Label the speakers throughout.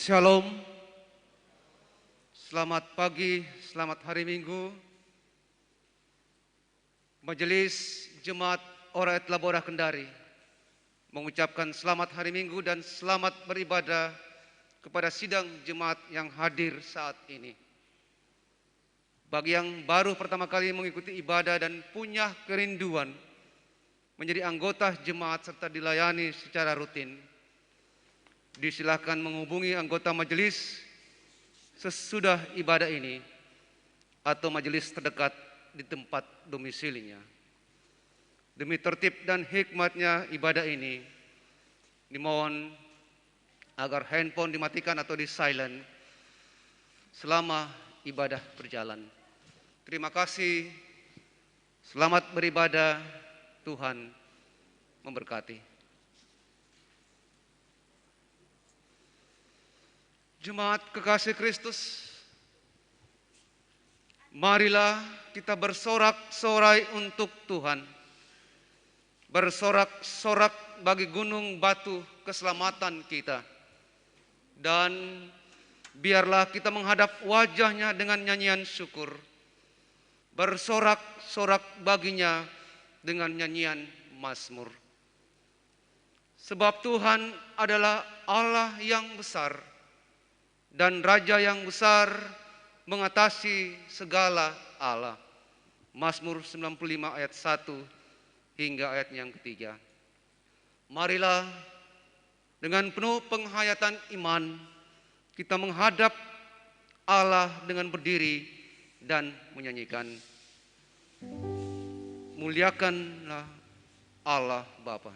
Speaker 1: Shalom, selamat pagi, selamat hari Minggu. Majelis Jemaat Oraet Labora Kendari mengucapkan selamat hari Minggu dan selamat beribadah kepada sidang jemaat yang hadir saat ini. Bagi yang baru pertama kali mengikuti ibadah dan punya kerinduan menjadi anggota jemaat serta dilayani secara rutin, disilahkan menghubungi anggota majelis sesudah ibadah ini atau majelis terdekat di tempat domisilinya. Demi tertib dan hikmatnya ibadah ini, dimohon agar handphone dimatikan atau di silent selama ibadah berjalan. Terima kasih, selamat beribadah, Tuhan memberkati. Jemaat kekasih Kristus, marilah kita bersorak-sorai untuk Tuhan. Bersorak-sorak bagi gunung batu keselamatan kita. Dan biarlah kita menghadap wajahnya dengan nyanyian syukur. Bersorak-sorak baginya dengan nyanyian mazmur. Sebab Tuhan adalah Allah yang besar dan Raja yang besar mengatasi segala Allah. Mazmur 95 ayat 1 hingga ayat yang ketiga. Marilah dengan penuh penghayatan iman kita menghadap Allah dengan berdiri dan menyanyikan. Muliakanlah Allah Bapa.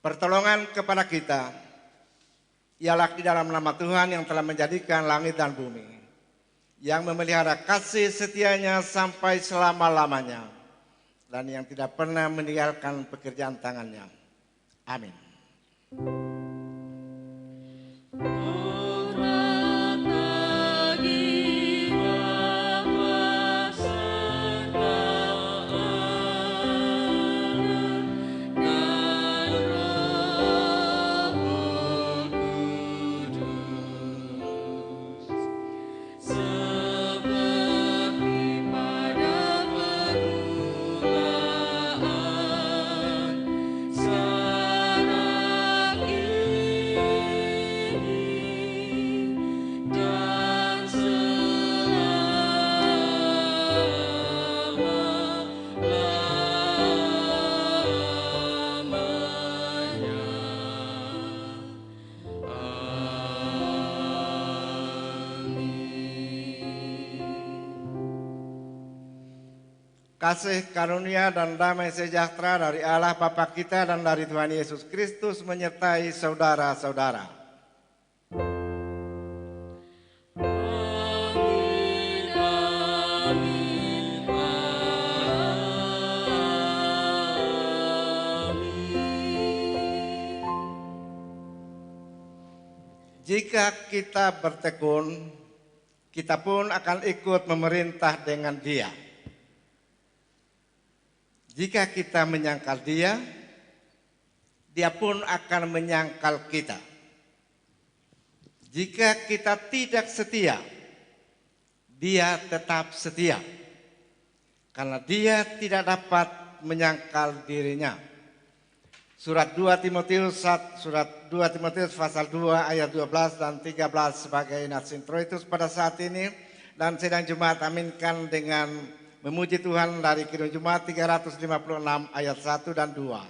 Speaker 2: Pertolongan kepada kita ialah di dalam nama Tuhan yang telah menjadikan langit dan bumi, yang memelihara kasih setianya sampai selama-lamanya, dan yang tidak pernah meninggalkan pekerjaan tangannya. Amin. kasih karunia dan damai sejahtera dari Allah Bapa kita dan dari Tuhan Yesus Kristus menyertai saudara-saudara.
Speaker 3: Amin, amin, amin.
Speaker 2: Jika kita bertekun, kita pun akan ikut memerintah dengan Dia. Jika kita menyangkal Dia, Dia pun akan menyangkal kita. Jika kita tidak setia, Dia tetap setia. Karena Dia tidak dapat menyangkal dirinya. Surat 2 Timotius pasal 2 ayat 12 dan 13 sebagai nats introitus pada saat ini, dan sidang Jumat aminkan dengan memuji Tuhan dari Kidung Jumat 356 ayat 1 dan 2.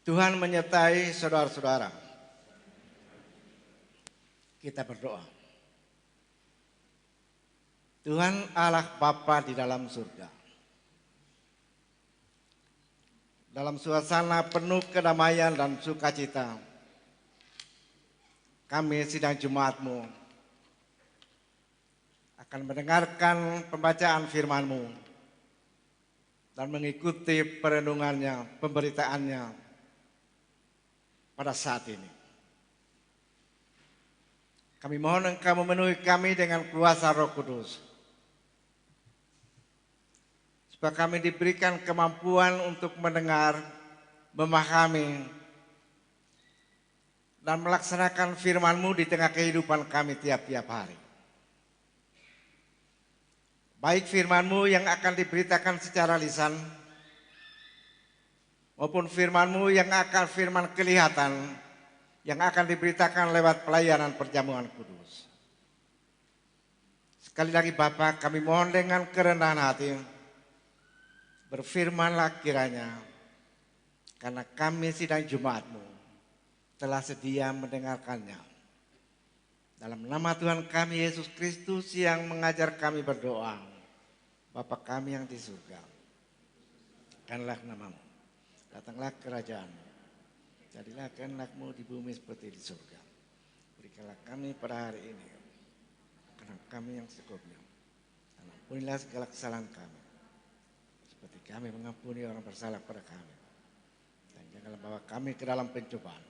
Speaker 2: Tuhan menyertai saudara-saudara. Kita berdoa. Tuhan Allah Bapa di dalam surga, dalam suasana penuh kedamaian dan sukacita, kami sidang Jumat-Mu akan mendengarkan pembacaan firman-Mu dan mengikuti perenungannya, pemberitaannya pada saat ini. Kami mohon Engkau memenuhi kami dengan kuasa Roh Kudus, supaya kami diberikan kemampuan untuk mendengar, memahami, dan melaksanakan firman-Mu di tengah kehidupan kami tiap-tiap hari. Baik firman-Mu yang akan diberitakan secara lisan, maupun firman-Mu yang akan firman kelihatan, yang akan diberitakan lewat pelayanan perjamuan kudus. Sekali lagi Bapa, kami mohon dengan kerendahan hati, berfirmanlah kiranya, karena kami sidang Jumat-Mu telah sedia mendengarkannya. Dalam nama Tuhan kami Yesus Kristus yang mengajar kami berdoa, Bapa kami yang di surga, kanlah nama-Mu. Datanglah kerajaan-Mu, jadilah kehendak-Mu di bumi seperti di surga. Berikanlah kami pada hari ini makanan kami yang secukupnya, dan ampunilah segala kesalahan kami, seperti kami mengampuni orang bersalah pada kami. Dan janganlah bawa kami ke dalam pencobaan,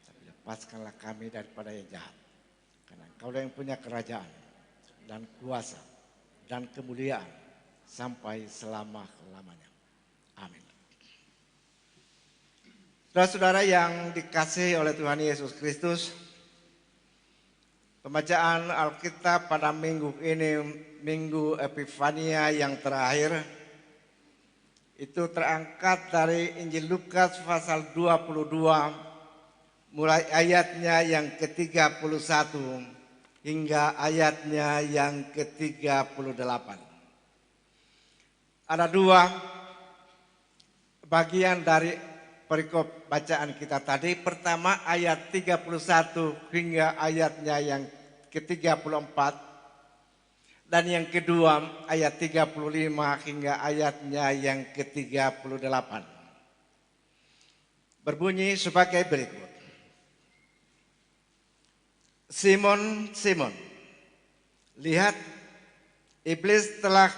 Speaker 2: tapi lepaskanlah kami daripada yang jahat. Karena Engkau yang punya kerajaan dan kuasa dan kemuliaan sampai selama-lamanya. Amin. Saudara-saudara yang dikasihi oleh Tuhan Yesus Kristus, pembacaan Alkitab pada minggu ini, Minggu Epifania yang terakhir, itu terangkat dari Injil Lukas pasal 22, mulai ayatnya yang ke-31 hingga ayatnya yang ke-38. Ada dua bagian dari perikop bacaan kita tadi. Pertama ayat 31 hingga ayatnya yang ke-34. Dan yang kedua ayat 35 hingga ayatnya yang ke-38. Berbunyi sebagai berikut. Simon, Simon, lihat iblis telah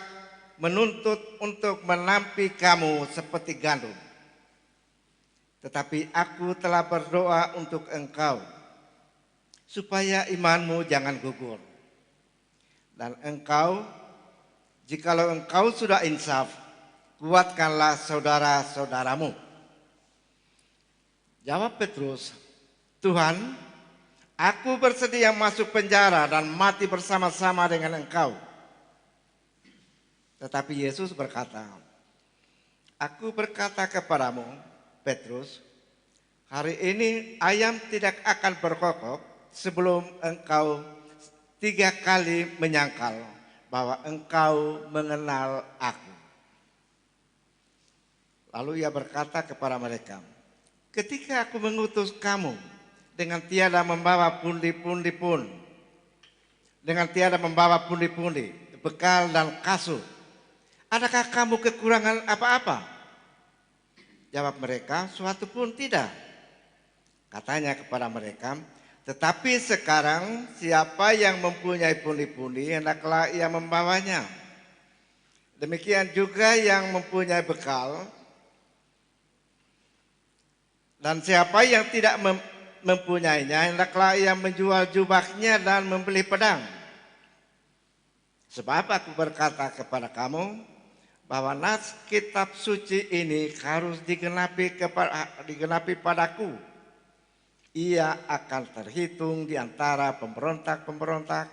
Speaker 2: menuntut untuk menampi kamu seperti gandum. Tetapi aku telah berdoa untuk engkau, supaya imanmu jangan gugur. Dan engkau, jikalau engkau sudah insaf, kuatkanlah saudara-saudaramu. Jawab Petrus, Tuhan, aku bersedia masuk penjara dan mati bersama-sama dengan engkau. Tetapi Yesus berkata, aku berkata kepadamu, Petrus, hari ini ayam tidak akan berkokok sebelum engkau 3 kali menyangkal bahwa engkau mengenal aku. Lalu ia berkata kepada mereka, ketika aku mengutus kamu dengan tiada membawa pundi-pundi pun, bekal dan kasut, adakah kamu kekurangan apa-apa? Jawab mereka, suatu pun tidak. Katanya kepada mereka, tetapi sekarang siapa yang mempunyai pundi-pundi, hendaklah ia membawanya. Demikian juga yang mempunyai bekal. Dan siapa yang tidak mempunyainya, hendaklah ia menjual jubahnya dan membeli pedang. Sebab aku berkata kepada kamu, bahwa nas kitab suci ini harus digenapi padaku. Ia akan terhitung di antara pemberontak-pemberontak,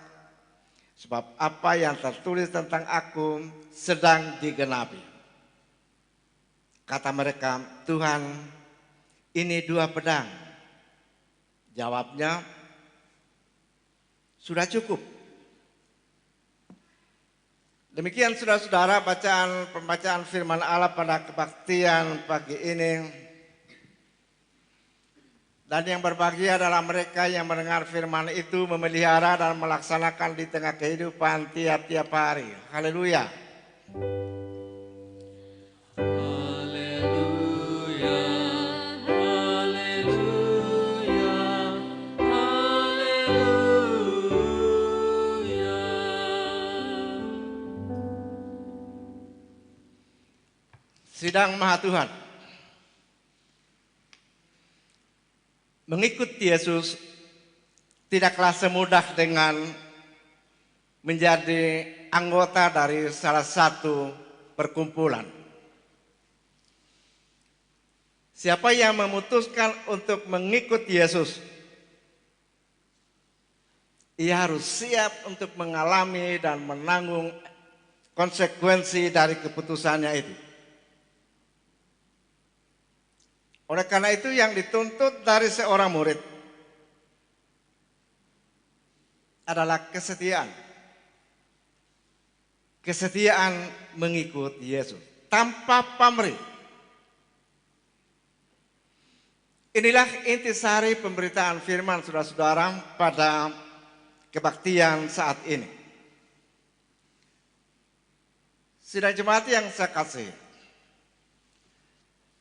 Speaker 2: sebab apa yang tertulis tentang aku sedang digenapi. Kata mereka, Tuhan, ini 2 pedang. Jawabnya, sudah cukup. Demikian saudara-saudara pembacaan firman Allah pada kebaktian pagi ini. Dan yang berbahagia adalah mereka yang mendengar firman itu, memelihara dan melaksanakan di tengah kehidupan tiap-tiap hari. Haleluya. Sidang Maha Tuhan. Mengikuti Yesus tidaklah semudah dengan menjadi anggota dari salah satu perkumpulan. Siapa yang memutuskan untuk mengikuti Yesus, ia harus siap untuk mengalami dan menanggung konsekuensi dari keputusannya itu. Oleh karena itu yang dituntut dari seorang murid adalah kesetiaan. Kesetiaan mengikuti Yesus tanpa pamrih. Inilah intisari pemberitaan firman saudara-saudara pada kebaktian saat ini. Sidang jemaat yang saya kasih,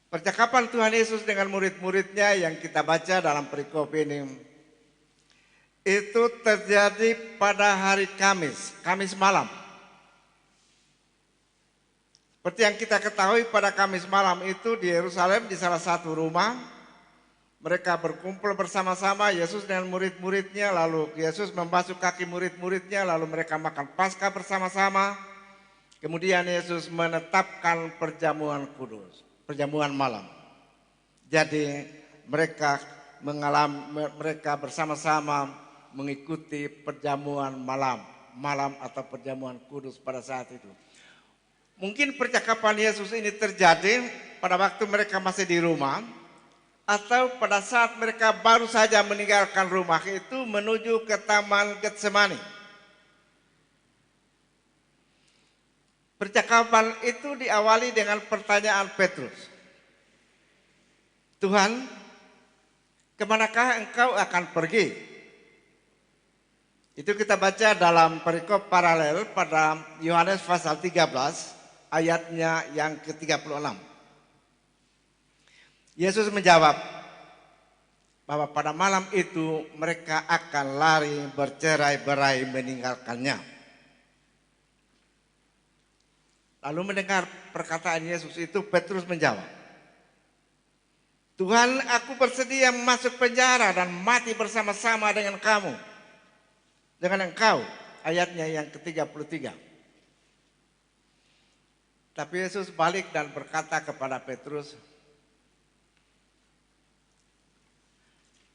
Speaker 2: percakapan Tuhan Yesus dengan murid-muridnya yang kita baca dalam perikop ini, itu terjadi pada hari Kamis malam. Seperti yang kita ketahui, pada Kamis malam itu di Yerusalem, di salah satu rumah, mereka berkumpul bersama-sama, Yesus dengan murid-muridnya, lalu Yesus membasuh kaki murid-muridnya, lalu mereka makan Paskah bersama-sama. Kemudian Yesus menetapkan perjamuan kudus, perjamuan malam. Jadi mereka bersama-sama mengikuti perjamuan malam atau perjamuan kudus pada saat itu. Mungkin percakapan Yesus ini terjadi pada waktu mereka masih di rumah, atau pada saat mereka baru saja meninggalkan rumah itu menuju ke Taman Getsemani. Percakapan itu diawali dengan pertanyaan Petrus. Tuhan, kemanakah engkau akan pergi? Itu kita baca dalam perikop paralel pada Yohanes pasal 13 ayatnya yang ke-36. Yesus menjawab bahwa pada malam itu mereka akan lari bercerai-berai meninggalkannya. Lalu mendengar perkataan Yesus itu, Petrus menjawab, Tuhan, aku bersedia masuk penjara dan mati bersama-sama dengan kamu. Dengan engkau, ayatnya yang ke-33. Tapi Yesus balik dan berkata kepada Petrus,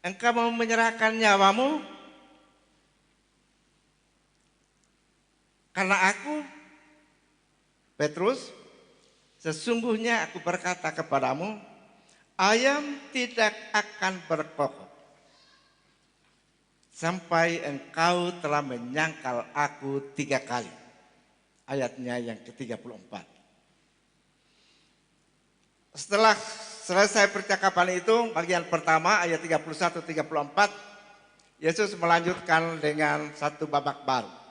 Speaker 2: engkau mau menyerahkan nyawamu karena aku? Petrus, sesungguhnya aku berkata kepadamu, ayam tidak akan berkokok sampai engkau telah menyangkal aku 3 kali. Ayatnya yang ke-34. Setelah selesai percakapan itu, bagian pertama ayat 31-34, Yesus melanjutkan dengan satu babak baru.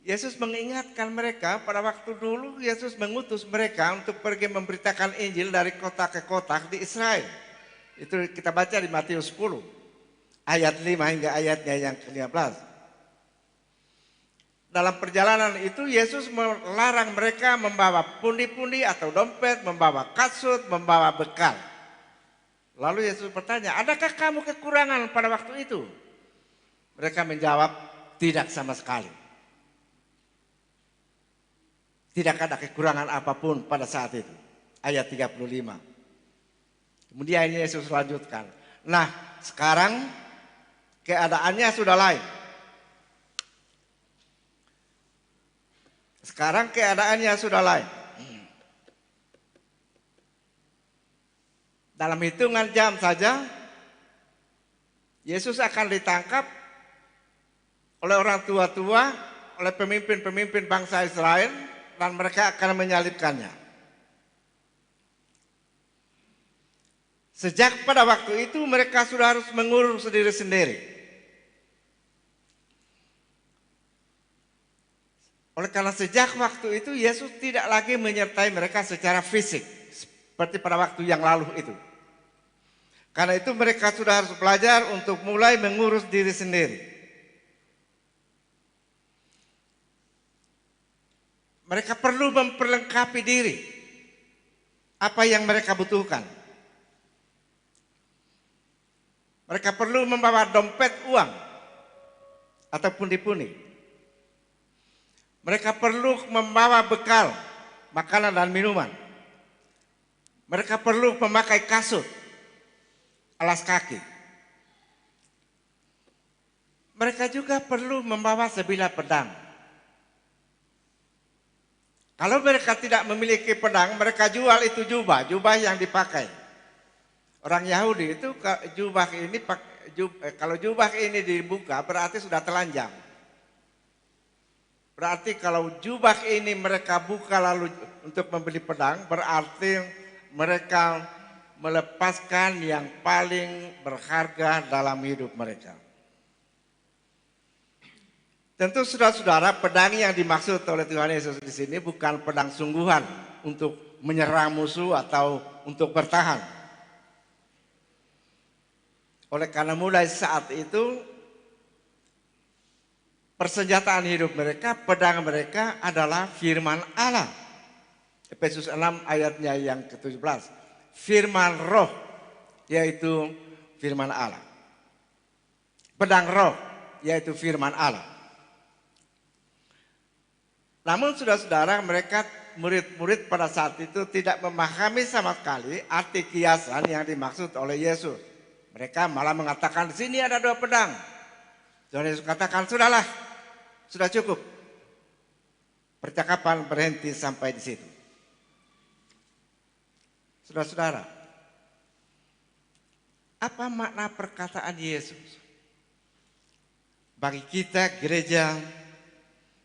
Speaker 2: Yesus mengingatkan mereka pada waktu dulu Yesus mengutus mereka untuk pergi memberitakan Injil dari kota ke kota di Israel. Itu kita baca di Matius 10 ayat 5 hingga ayatnya yang ke-15. Dalam perjalanan itu Yesus melarang mereka membawa pundi-pundi atau dompet, membawa kasut, membawa bekal. Lalu Yesus bertanya, adakah kamu kekurangan pada waktu itu? Mereka menjawab, tidak sama sekali. Tidak ada kekurangan apapun pada saat itu. Ayat 35. Kemudian Yesus lanjutkan. Nah, sekarang keadaannya sudah lain. Sekarang keadaannya sudah lain. Dalam hitungan jam saja, Yesus akan ditangkap oleh orang tua-tua, oleh pemimpin-pemimpin bangsa Israel, dan mereka akan menyalibkannya. Sejak pada waktu itu mereka sudah harus mengurus sendiri-sendiri. Oleh karena sejak waktu itu Yesus tidak lagi menyertai mereka secara fisik seperti pada waktu yang lalu itu. Karena itu mereka sudah harus belajar untuk mulai mengurus diri sendiri. Mereka perlu memperlengkapi diri. Apa yang mereka butuhkan. Mereka perlu membawa dompet uang atau pundi-pundi. Mereka perlu membawa bekal, makanan dan minuman. Mereka perlu memakai kasut, alas kaki. Mereka juga perlu membawa sebilah pedang. Kalau mereka tidak memiliki pedang, mereka jual itu jubah yang dipakai. Orang Yahudi itu kalau jubah ini dibuka berarti sudah telanjang. Berarti kalau jubah ini mereka buka lalu untuk membeli pedang, berarti mereka melepaskan yang paling berharga dalam hidup mereka. Tentu saudara-saudara, pedang yang dimaksud oleh Tuhan Yesus di sini bukan pedang sungguhan untuk menyerang musuh atau untuk bertahan. Oleh karena mulai saat itu persenjataan hidup mereka, pedang mereka adalah firman Allah. Efesus 6 ayatnya yang ke-17. Firman roh, yaitu firman Allah. Pedang roh, yaitu firman Allah. Namun saudara-saudara, mereka murid-murid pada saat itu tidak memahami sama sekali arti kiasan yang dimaksud oleh Yesus. Mereka malah mengatakan, di sini ada 2 pedang. Tuhan Yesus katakan, sudahlah, sudah cukup. Percakapan berhenti sampai di situ. Saudara-saudara, apa makna perkataan Yesus? Bagi kita gereja,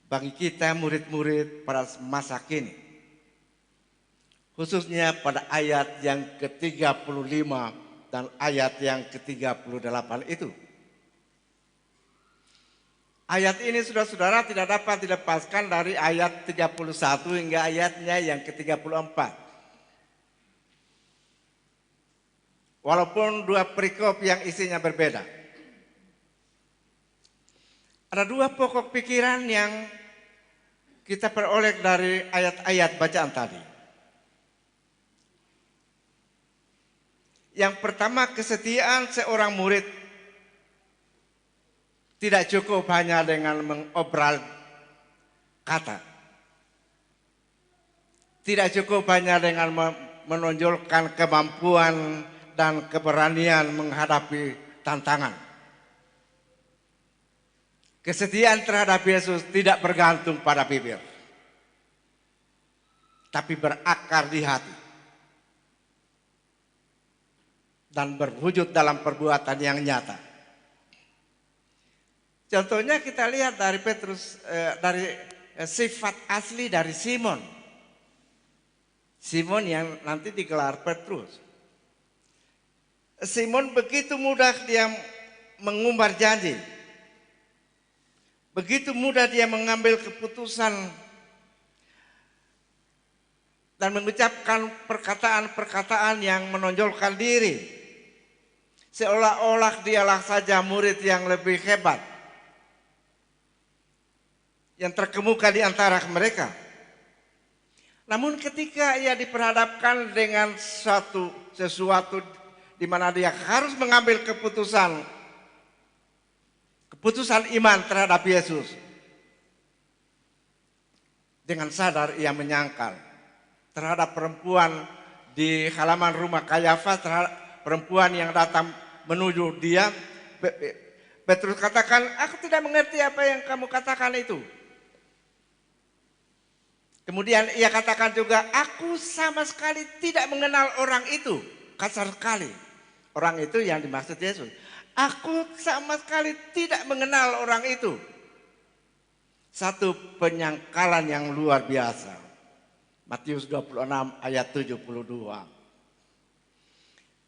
Speaker 2: bagi kita murid-murid pada masa kini. Khususnya pada ayat yang ke-35 dan ayat yang ke-38 itu. Ayat ini saudara-saudara tidak dapat dilepaskan dari ayat 31 hingga ayatnya yang ke-34. Walaupun 2 perikop yang isinya berbeda. Ada 2 pokok pikiran yang kita peroleh dari ayat-ayat bacaan tadi. Yang pertama, kesetiaan seorang murid tidak cukup hanya dengan mengobral kata. Tidak cukup hanya dengan menonjolkan kemampuan dan keberanian menghadapi tantangan. Kesetiaan terhadap Yesus tidak bergantung pada bibir, tapi berakar di hati dan berwujud dalam perbuatan yang nyata. Contohnya kita lihat dari Petrus, dari sifat asli dari Simon. Simon yang nanti digelar Petrus. Simon begitu mudah dia mengumbar janji. Begitu mudah dia mengambil keputusan dan mengucapkan perkataan-perkataan yang menonjolkan diri. Seolah-olah dialah saja murid yang lebih hebat, yang terkemuka di antara mereka. Namun ketika ia diperhadapkan dengan sesuatu di mana dia harus mengambil keputusan iman terhadap Yesus, dengan sadar ia menyangkal terhadap perempuan di halaman rumah Kayafas, terhadap perempuan yang datang menuju dia. Petrus katakan, aku tidak mengerti apa yang kamu katakan itu. Kemudian ia katakan juga, aku sama sekali tidak mengenal orang itu. Kasar sekali. Orang itu yang dimaksud Yesus. Aku sama sekali tidak mengenal orang itu. Satu penyangkalan yang luar biasa. Matius 26 ayat 72.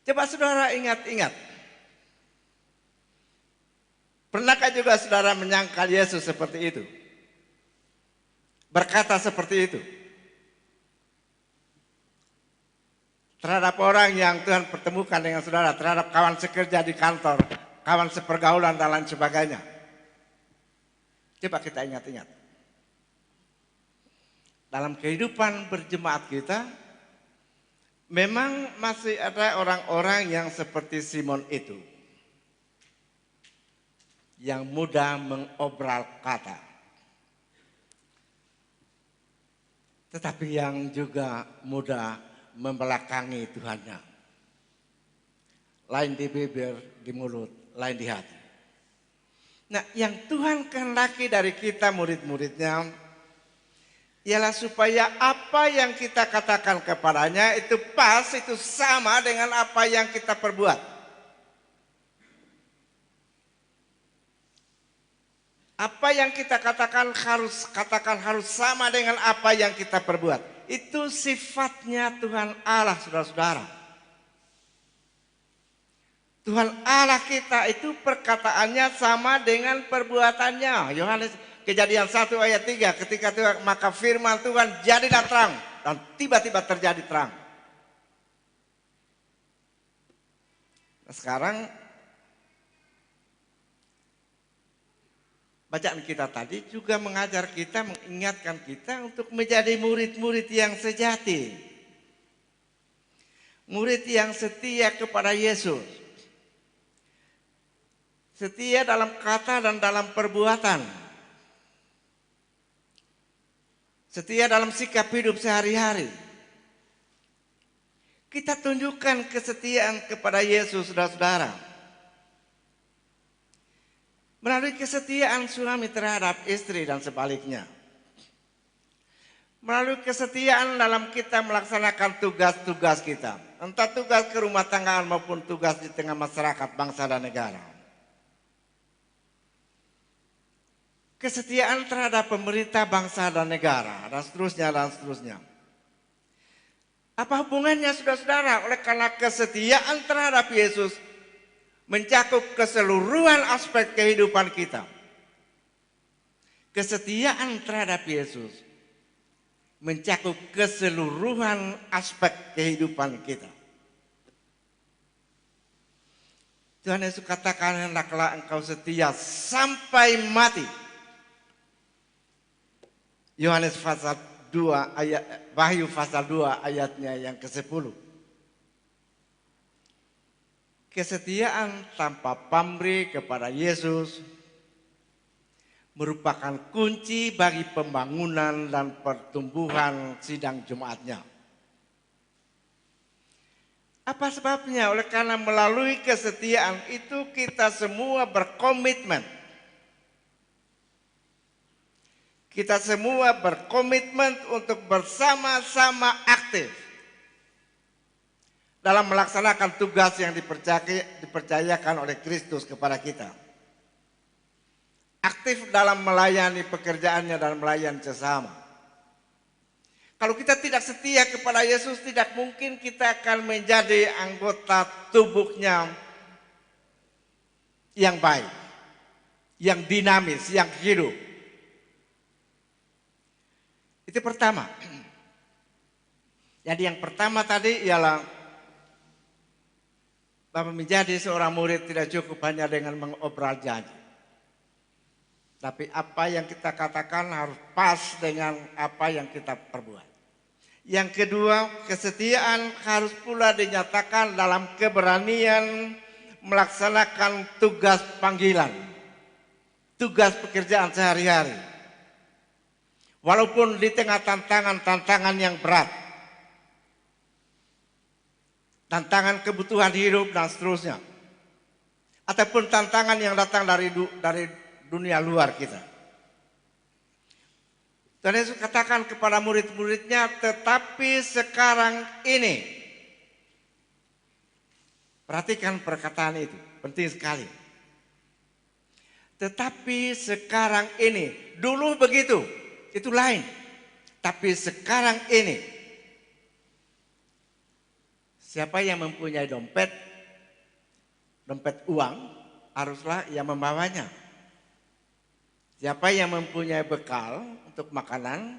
Speaker 2: Coba saudara ingat-ingat. Pernahkah juga saudara menyangkal Yesus seperti itu? Berkata seperti itu terhadap orang yang Tuhan pertemukan dengan saudara, terhadap kawan sekerja di kantor, kawan sepergaulan dan lain sebagainya. Coba kita ingat-ingat. Dalam kehidupan berjemaat kita, memang masih ada orang-orang yang seperti Simon itu, yang mudah mengobral kata, tetapi yang juga mudah membelakangi Tuhannya. Lain di bibir, di mulut, lain di hati. Nah, yang Tuhan kehendaki dari kita murid-muridnya ialah supaya apa yang kita katakan kepadanya itu pas, itu sama dengan apa yang kita perbuat. Apa yang kita katakan harus sama dengan apa yang kita perbuat. Itu sifatnya Tuhan Allah, saudara-saudara. Tuhan Allah kita itu perkataannya sama dengan perbuatannya. Yohanes Kejadian 1 ayat 3, ketika Tuhan, maka firman Tuhan jadilah terang, dan tiba-tiba terjadi terang. Nah, sekarang bacaan kita tadi juga mengajar kita, mengingatkan kita untuk menjadi murid-murid yang sejati. Murid yang setia kepada Yesus. Setia dalam kata dan dalam perbuatan. setia dalam sikap hidup sehari-hari. Kita tunjukkan kesetiaan kepada Yesus, saudara-saudara. Melalui kesetiaan suami terhadap istri dan sebaliknya. Melalui kesetiaan dalam kita melaksanakan tugas-tugas kita. Entah tugas ke rumah tanggaan maupun tugas di tengah masyarakat, bangsa dan negara. Kesetiaan terhadap pemerintah, bangsa dan negara, dan seterusnya, dan seterusnya. Apa hubungannya saudara-saudara? Oleh karena kesetiaan terhadap Yesus mencakup keseluruhan aspek kehidupan kita. Kesetiaan terhadap Yesus mencakup keseluruhan aspek kehidupan kita. Tuhan Yesus katakan, hendaklah engkau setia sampai mati. Yohanes pasal 2 ayat, Wahyu pasal 2 ayatnya yang ke-10. Kesetiaan tanpa pamrih kepada Yesus merupakan kunci bagi pembangunan dan pertumbuhan sidang Jumatnya. Apa sebabnya? Oleh karena melalui kesetiaan itu kita semua berkomitmen. Kita semua berkomitmen untuk bersama-sama aktif dalam melaksanakan tugas yang dipercayakan oleh Kristus kepada kita. Aktif dalam melayani pekerjaannya dan melayani sesama. Kalau kita tidak setia kepada Yesus, tidak mungkin kita akan menjadi anggota tubuhnya yang baik, yang dinamis, yang hidup. Itu pertama. Jadi yang pertama tadi ialah bahwa menjadi seorang murid tidak cukup hanya dengan mengobrol janji. Tapi apa yang kita katakan harus pas dengan apa yang kita perbuat. Yang kedua, kesetiaan harus pula dinyatakan dalam keberanian melaksanakan tugas panggilan. Tugas pekerjaan sehari-hari. Walaupun di tengah tantangan-tantangan yang berat. Tantangan kebutuhan hidup dan seterusnya. Ataupun tantangan yang datang dari dunia luar kita. Tuhan Yesus katakan kepada murid-muridnya, tetapi sekarang ini. Perhatikan perkataan itu, penting sekali. Tetapi sekarang ini, dulu begitu. Itu lain. Tapi sekarang ini, siapa yang mempunyai dompet uang, haruslah ia membawanya. Siapa yang mempunyai bekal untuk makanan,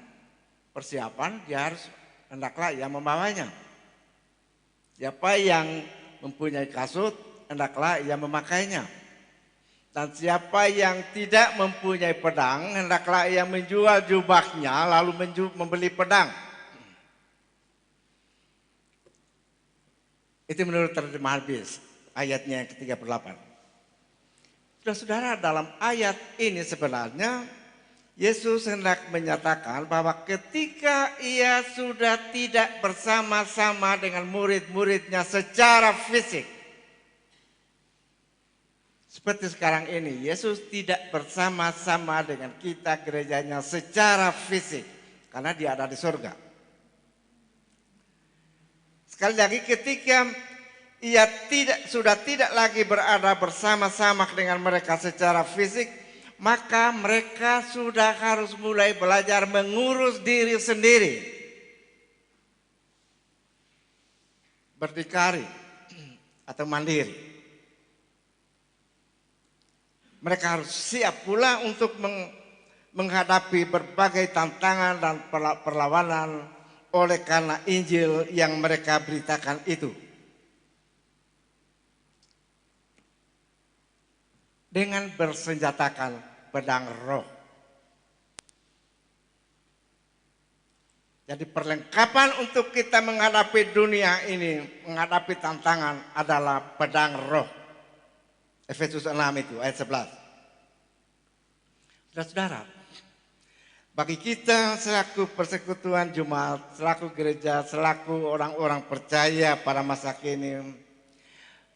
Speaker 2: persiapan, hendaklah ia membawanya. Siapa yang mempunyai kasut, hendaklah ia memakainya. Dan siapa yang tidak mempunyai pedang, hendaklah ia menjual jubahnya lalu membeli pedang. Itu menurut terjemahan BIS, ayatnya yang ke-38. Saudara-saudara, dalam ayat ini sebenarnya Yesus hendak menyatakan bahwa ketika ia sudah tidak bersama-sama dengan murid-muridnya secara fisik, seperti sekarang ini, Yesus tidak bersama-sama dengan kita gerejanya secara fisik. Karena dia ada di surga. Sekali lagi ketika ia sudah tidak lagi berada bersama-sama dengan mereka secara fisik, maka mereka sudah harus mulai belajar mengurus diri sendiri. Berdikari atau mandiri. Mereka harus siap pula untuk menghadapi berbagai tantangan dan perlawanan oleh karena Injil yang mereka beritakan itu. Dengan bersenjatakan pedang roh. Jadi perlengkapan untuk kita menghadapi dunia ini, menghadapi tantangan adalah pedang roh. Efesus 6 itu ayat 11. Saudara-saudara, Bagi kita selaku persekutuan Jemaat, selaku gereja, selaku orang-orang percaya pada masa kini,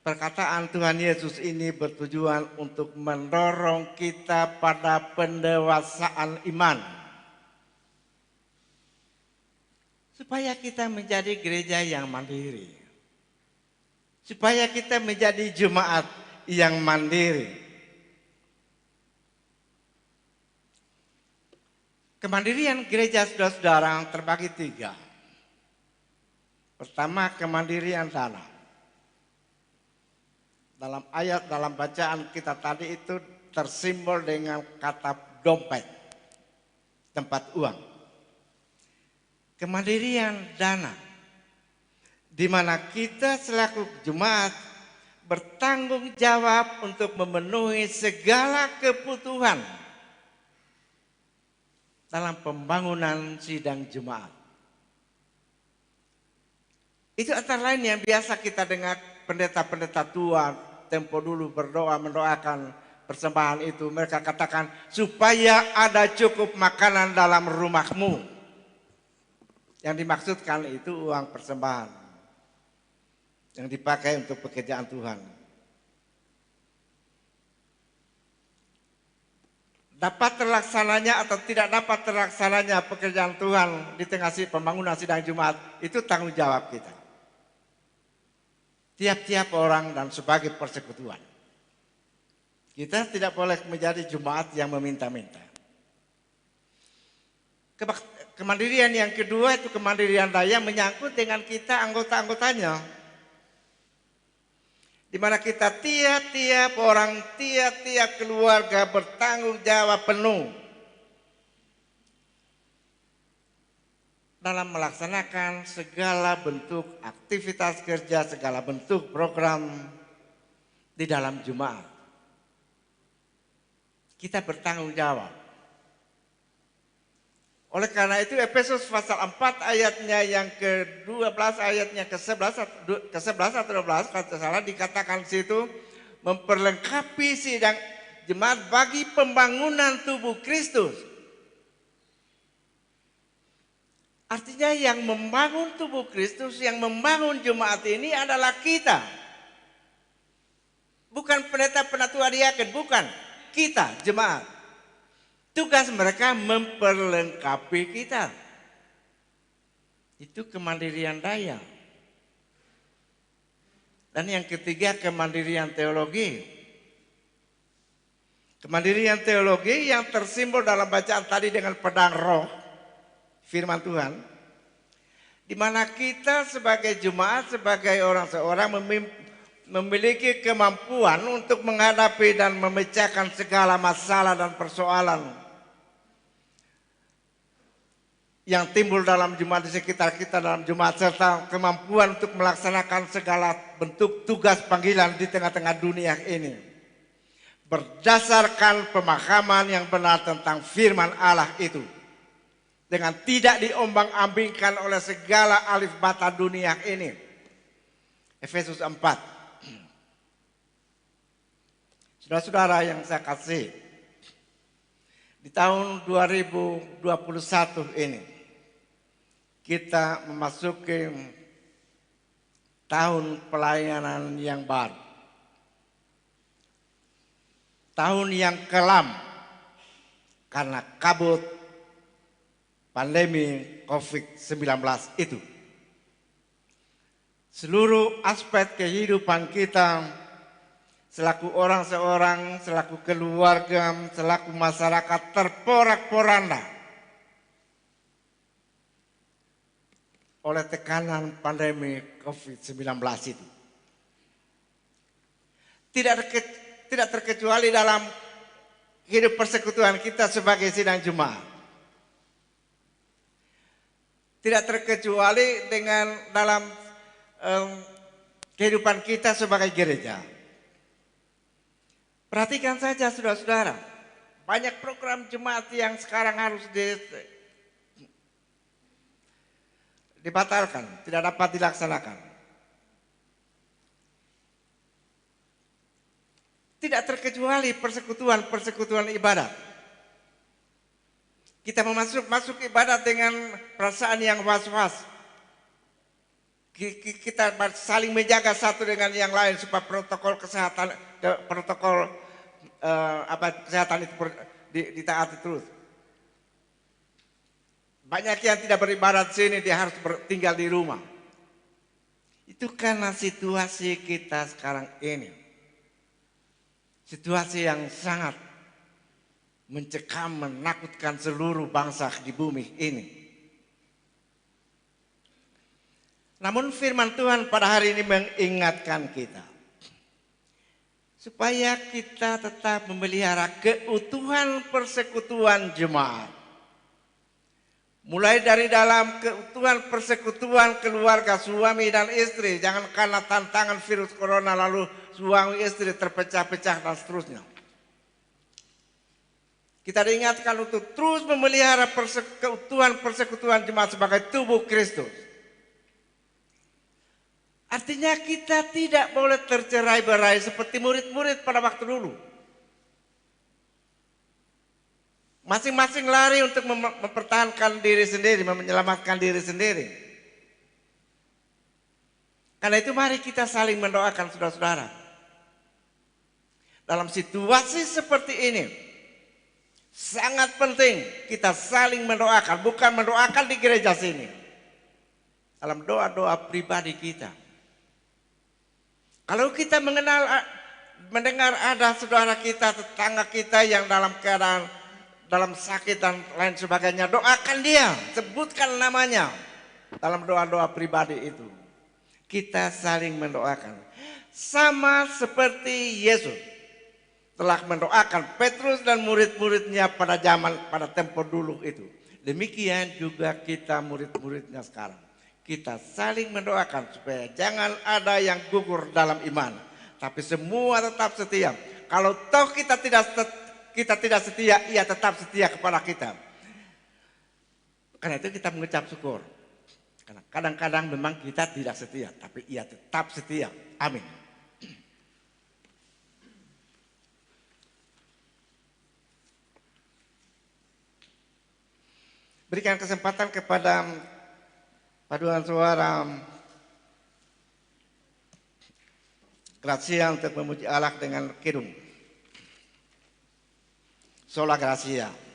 Speaker 2: perkataan Tuhan Yesus ini bertujuan untuk mendorong kita pada pendewasaan iman. Supaya kita menjadi gereja yang mandiri. Supaya kita menjadi jemaat yang mandiri. Kemandirian gereja saudara-saudara terbagi 3. Pertama, kemandirian dana. Dalam bacaan kita tadi itu tersimbol dengan kata dompet, tempat uang. Kemandirian dana, di mana kita selaku jemaat bertanggung jawab untuk memenuhi segala kebutuhan dalam pembangunan sidang jemaat. Itu antara lain yang biasa kita dengar pendeta-pendeta tua tempo dulu berdoa mendoakan persembahan itu. Mereka katakan supaya ada cukup makanan dalam rumahmu. Yang dimaksudkan itu uang persembahan yang dipakai untuk pekerjaan Tuhan. Dapat terlaksananya atau tidak dapat terlaksananya pekerjaan Tuhan di tengah pembangunan sidang Jumat itu tanggung jawab kita. Tiap-tiap orang dan sebagai persekutuan. Kita tidak boleh menjadi Jumat yang meminta-minta. Kemandirian yang kedua itu kemandirian daya menyangkut dengan kita anggota-anggotanya. Di mana kita tiap-tiap orang, tiap-tiap keluarga bertanggung jawab penuh dalam melaksanakan segala bentuk aktivitas kerja, segala bentuk program di dalam jemaat. Kita bertanggung jawab. Oleh karena itu Efesus pasal 4 ayatnya yang ke-12 ayatnya ke-11 atau 12 kalau salah dikatakan situ memperlengkapi sidang jemaat bagi pembangunan tubuh Kristus. Artinya yang membangun tubuh Kristus, yang membangun jemaat ini adalah kita. Bukan pendeta-penatua diaken, bukan. Kita jemaat. Tugas mereka memperlengkapi kita. Itu kemandirian daya. Dan yang ketiga kemandirian teologi. Kemandirian teologi yang tersimbol dalam bacaan tadi dengan pedang roh, firman Tuhan. Di mana kita sebagai jemaat, sebagai orang-seorang memiliki kemampuan untuk menghadapi dan memecahkan segala masalah dan persoalan yang timbul dalam jemaat di sekitar kita dalam jemaat serta kemampuan untuk melaksanakan segala bentuk tugas panggilan di tengah-tengah dunia ini berdasarkan pemahaman yang benar tentang firman Allah itu dengan tidak diombang-ambingkan oleh segala alif bata dunia ini. Efesus 4. Saudara-saudara yang saya kasih, di tahun 2021 ini kita memasuki tahun pelayanan yang baru. Tahun yang kelam karena kabut pandemi COVID-19 itu. Seluruh aspek kehidupan kita selaku orang seorang, selaku keluarga, selaku masyarakat terporak-poranda oleh tekanan pandemi COVID-19 itu. Tidak terkecuali dalam hidup persekutuan kita sebagai sidang jemaat. Tidak terkecuali dengan dalam kehidupan kita sebagai gereja. Perhatikan saja saudara-saudara, banyak program jemaat yang sekarang harus dibatalkan, tidak dapat dilaksanakan. Tidak terkecuali persekutuan ibadat. Kita masuk ibadat dengan perasaan yang was-was. Kita saling menjaga satu dengan yang lain supaya protokol kesehatan, kesehatan itu ditaati terus. Banyak yang tidak beribadat sini, dia harus tinggal di rumah. Itu karena situasi kita sekarang ini. Situasi yang sangat mencekam, menakutkan seluruh bangsa di bumi ini. Namun firman Tuhan pada hari ini mengingatkan kita supaya kita tetap memelihara keutuhan persekutuan jemaat. Mulai dari dalam keutuhan persekutuan keluarga suami dan istri. Jangan karena tantangan virus corona lalu suami istri terpecah-pecah dan seterusnya. Kita diingatkan untuk terus memelihara keutuhan persekutuan jemaat sebagai tubuh Kristus. Artinya kita tidak boleh tercerai-berai seperti murid-murid pada waktu dulu. Masing-masing lari untuk mempertahankan diri sendiri, menyelamatkan diri sendiri. Karena itu mari kita saling mendoakan saudara-saudara. Dalam situasi seperti ini, sangat penting kita saling mendoakan, bukan mendoakan di gereja sini. Dalam doa-doa pribadi kita. Kalau kita mendengar ada saudara kita, tetangga kita yang dalam keadaan dalam sakit dan lain sebagainya, doakan dia, sebutkan namanya dalam doa-doa pribadi itu. Kita saling mendoakan. Sama seperti Yesus telah mendoakan Petrus dan murid-muridnya pada tempo dulu itu. Demikian juga kita murid-muridnya sekarang. Kita saling mendoakan supaya jangan ada yang gugur dalam iman. Tapi semua tetap setia. Kalau toh kita tidak setia, ia tetap setia kepada kita. Karena itu kita mengucap syukur. Karena kadang-kadang memang kita tidak setia, tapi ia tetap setia. Amin. Berikan kesempatan kepada paduan suara Gracia untuk memuji Allah dengan kidung. Sola Gracia.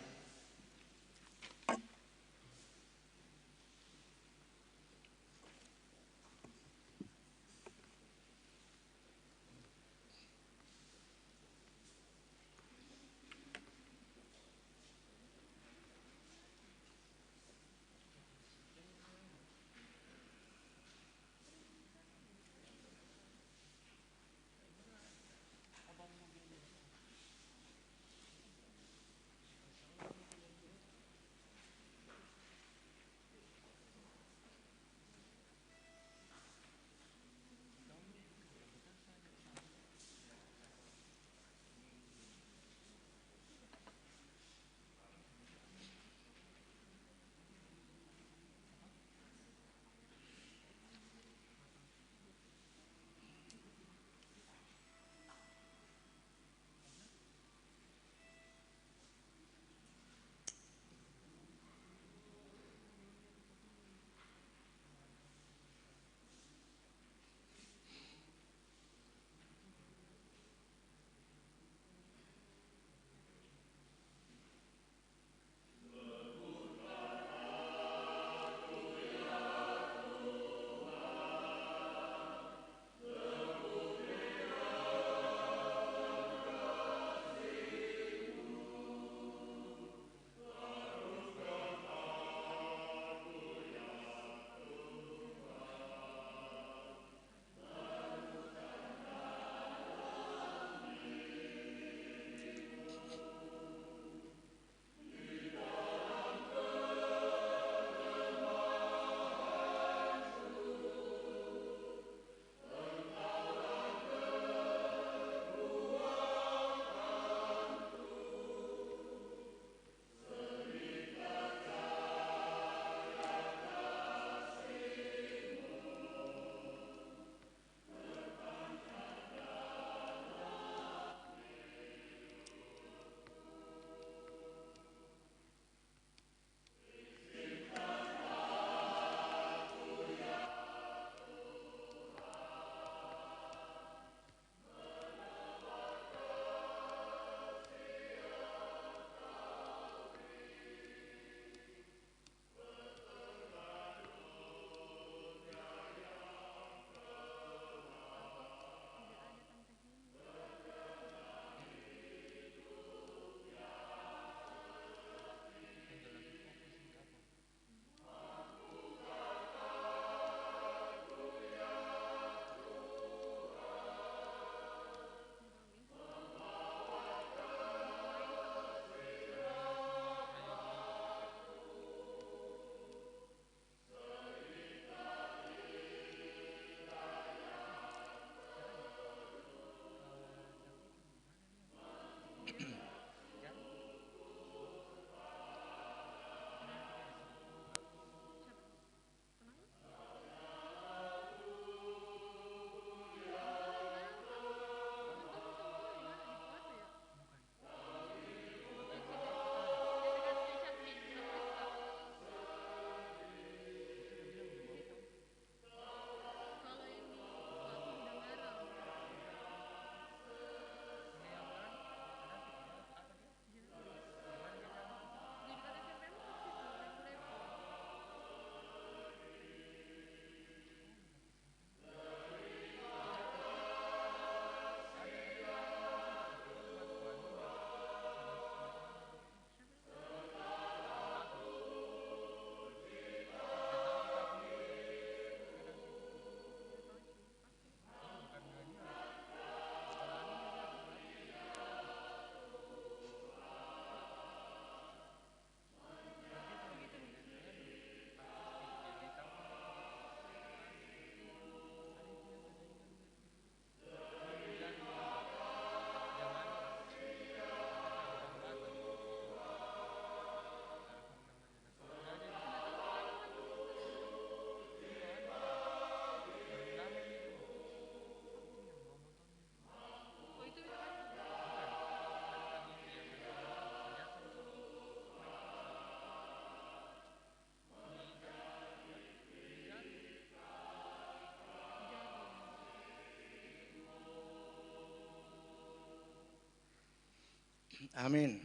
Speaker 2: Amin.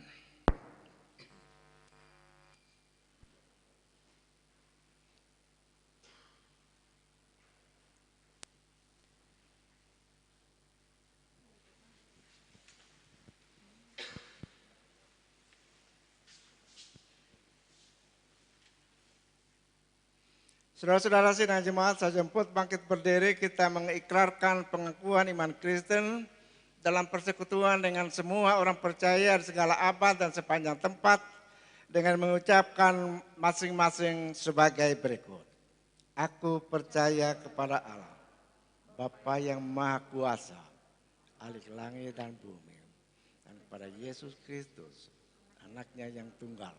Speaker 2: Saudara-saudara sidang jemaat, saya jemput bangkit berdiri, kita mengikrarkan pengakuan iman Kristen dalam persekutuan dengan semua orang percaya di segala abad dan sepanjang tempat dengan mengucapkan masing-masing sebagai berikut. Aku percaya kepada Allah, Bapa yang Maha Kuasa, Ahli langit dan bumi, dan kepada Yesus Kristus, anaknya yang tunggal,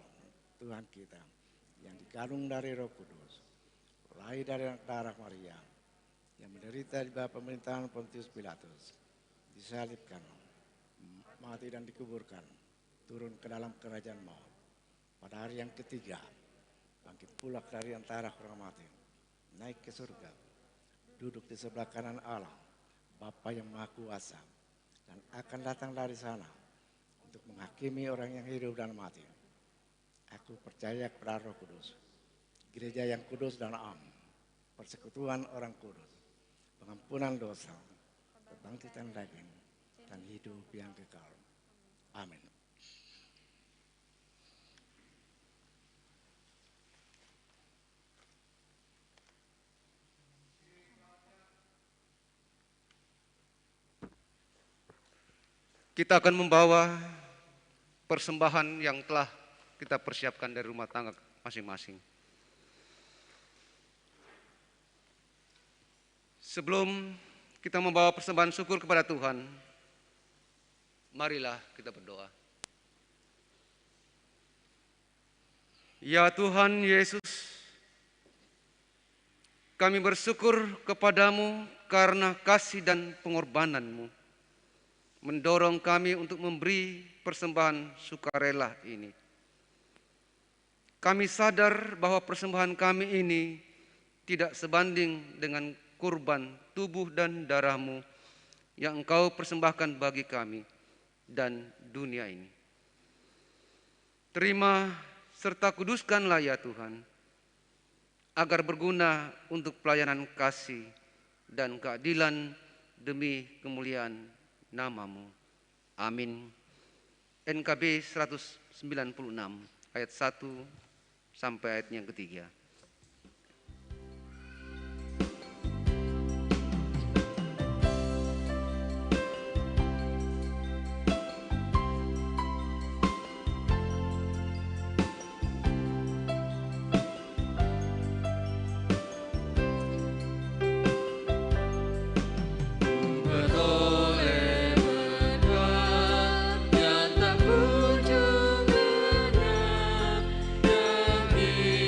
Speaker 2: Tuhan kita, yang dikandung dari Roh Kudus, lahir dari darah Maria, yang menderita di bawah pemerintahan Pontius Pilatus, disalibkan, mati dan dikuburkan, turun ke dalam kerajaan maut. Pada hari yang ketiga, bangkit pula dari antara orang mati, naik ke surga, duduk di sebelah kanan Allah, Bapa yang Maha Kuasa, dan akan datang dari sana untuk menghakimi orang yang hidup dan mati. Aku percaya kepada Roh Kudus, gereja yang kudus dan am, persekutuan orang kudus, pengampunan dosa, kebangkitan daging, dan hidup yang kekal. Amin.
Speaker 1: Kita akan membawa persembahan yang telah kita persiapkan dari rumah tangga masing-masing. Sebelum kita membawa persembahan syukur kepada Tuhan, marilah kita berdoa. Ya Tuhan Yesus, kami bersyukur kepadamu karena kasih dan pengorbanan-Mu mendorong kami untuk memberi persembahan sukarela ini. Kami sadar bahwa persembahan kami ini tidak sebanding dengan kurban tubuh dan darah-Mu yang Engkau persembahkan bagi kami dan dunia ini. Terima serta kuduskanlah ya Tuhan, agar berguna untuk pelayanan kasih dan keadilan demi kemuliaan nama-Mu. Amin. NKB 196 ayat 1 sampai ayat yang ketiga.
Speaker 3: Yang tak kunjung genap, demi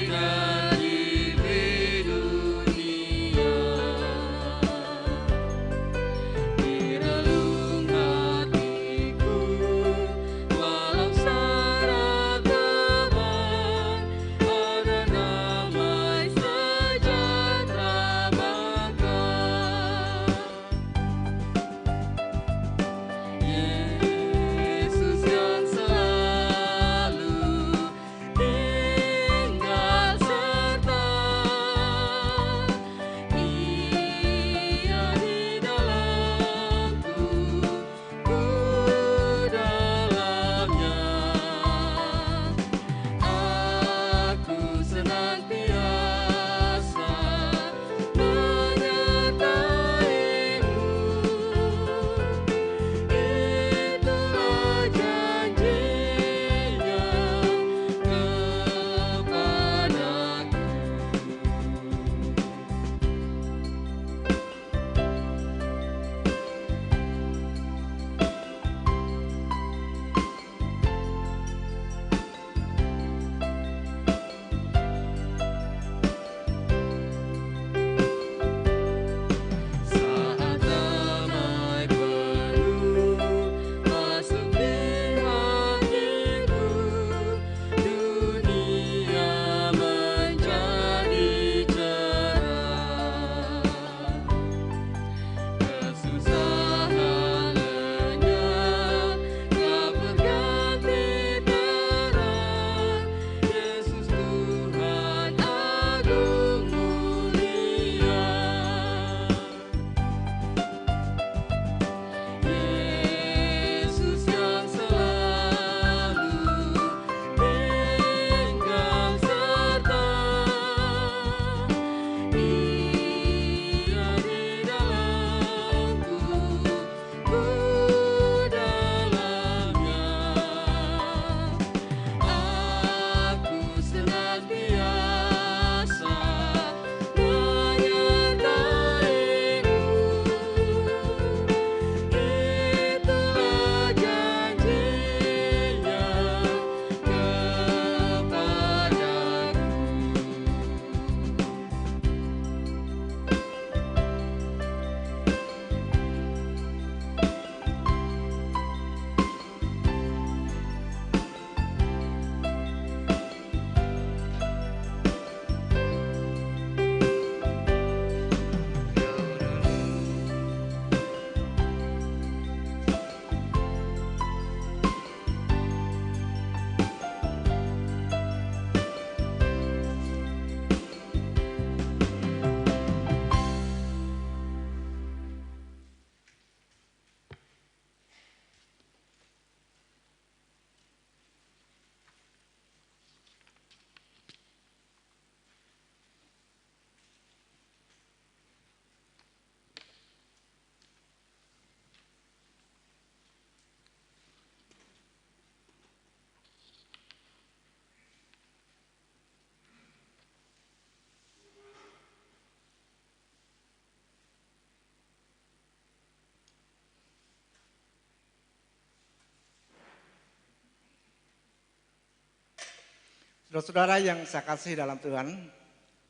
Speaker 2: Saudara-saudara yang saya kasih dalam Tuhan,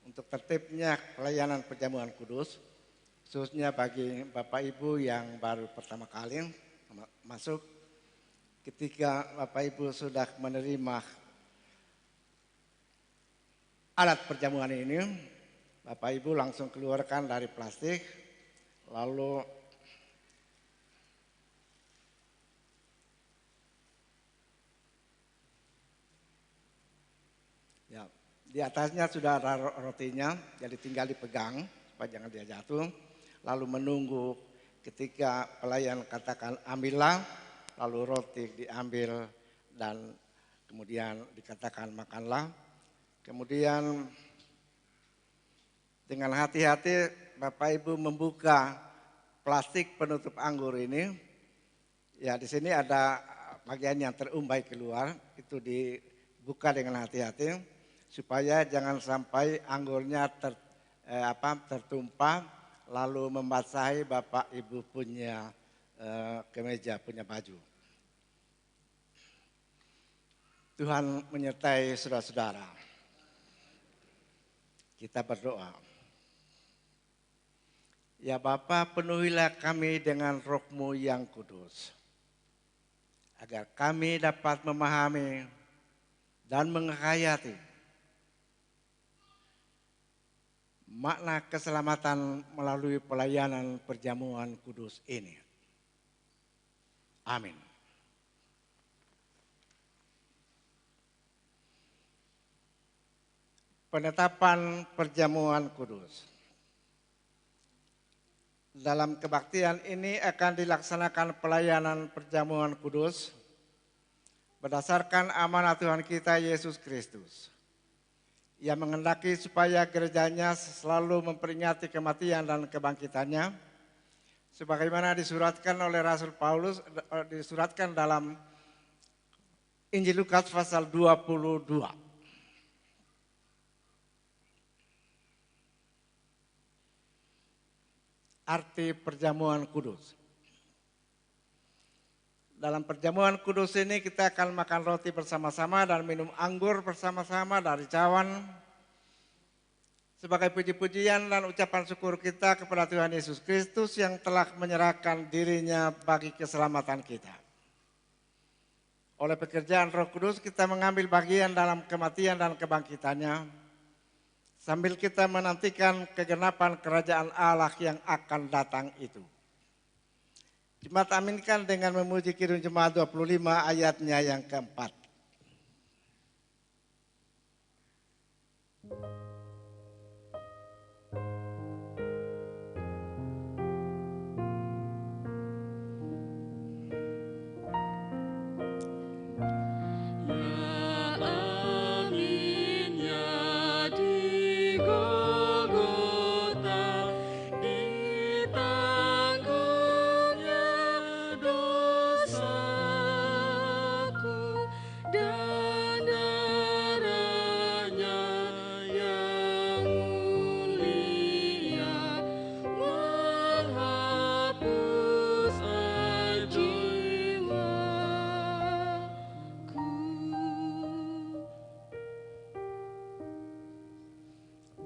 Speaker 2: untuk tertibnya pelayanan perjamuan kudus, khususnya bagi Bapak Ibu yang baru pertama kali masuk, ketika Bapak Ibu sudah menerima alat perjamuan ini, Bapak Ibu langsung keluarkan dari plastik, lalu ya, di atasnya sudah ada rotinya, jadi tinggal dipegang supaya jangan dia jatuh. Lalu menunggu ketika pelayan katakan ambillah, lalu roti diambil dan kemudian dikatakan makanlah. Kemudian dengan hati-hati Bapak Ibu membuka plastik penutup anggur ini. Ya, di sini ada bagian yang terumbai keluar, itu dibuka dengan hati-hati supaya jangan sampai anggurnya tertumpah lalu membasahi Bapak Ibu punya kemeja, punya baju. Tuhan menyertai saudara-saudara. Kita berdoa. Ya Bapa, penuhilah kami dengan Roh-Mu yang kudus, agar kami dapat memahami dan menghayati makna keselamatan melalui pelayanan perjamuan kudus ini. Amin. Penetapan perjamuan kudus. Dalam kebaktian ini akan dilaksanakan pelayanan perjamuan kudus berdasarkan amanat Tuhan kita Yesus Kristus. Ia menghendaki supaya gerejanya selalu memperingati kematian dan kebangkitannya, sebagaimana disuratkan oleh Rasul Paulus, disuratkan dalam Injil Lukas pasal 22. Arti perjamuan kudus. Dalam perjamuan kudus ini kita akan makan roti bersama-sama dan minum anggur bersama-sama dari cawan sebagai puji-pujian dan ucapan syukur kita kepada Tuhan Yesus Kristus yang telah menyerahkan dirinya bagi keselamatan kita. Oleh pekerjaan Roh Kudus kita mengambil bagian dalam kematian dan kebangkitannya sambil kita menantikan kegenapan kerajaan Allah yang akan datang itu. Jemaat aminkan dengan memuji Kidung Jemaat 25 ayatnya yang keempat.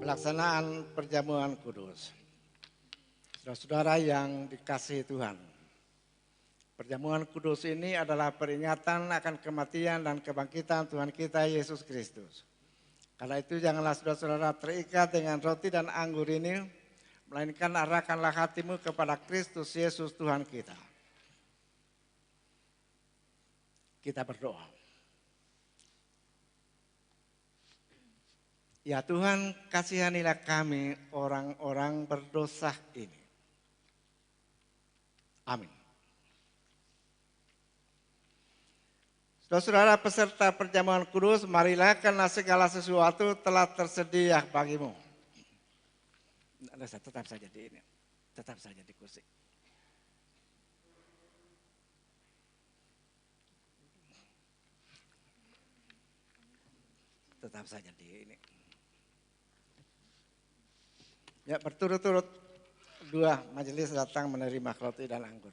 Speaker 2: Pelaksanaan perjamuan kudus. Saudara-saudara yang dikasihi Tuhan, perjamuan kudus ini adalah peringatan akan kematian dan kebangkitan Tuhan kita Yesus Kristus. Karena itu janganlah saudara-saudara terikat dengan roti dan anggur ini, melainkan arahkanlah hatimu kepada Kristus Yesus Tuhan kita. Kita berdoa. Ya Tuhan, kasihanilah kami orang-orang berdosa ini. Amin. Saudara-saudara peserta perjamuan kudus, marilah karena segala sesuatu telah tersedia bagimu. Tetap saja di ini, tetap saja di kursi. Tetap saja di ini. Ya, berturut-turut dua majelis datang menerima roti dan anggur.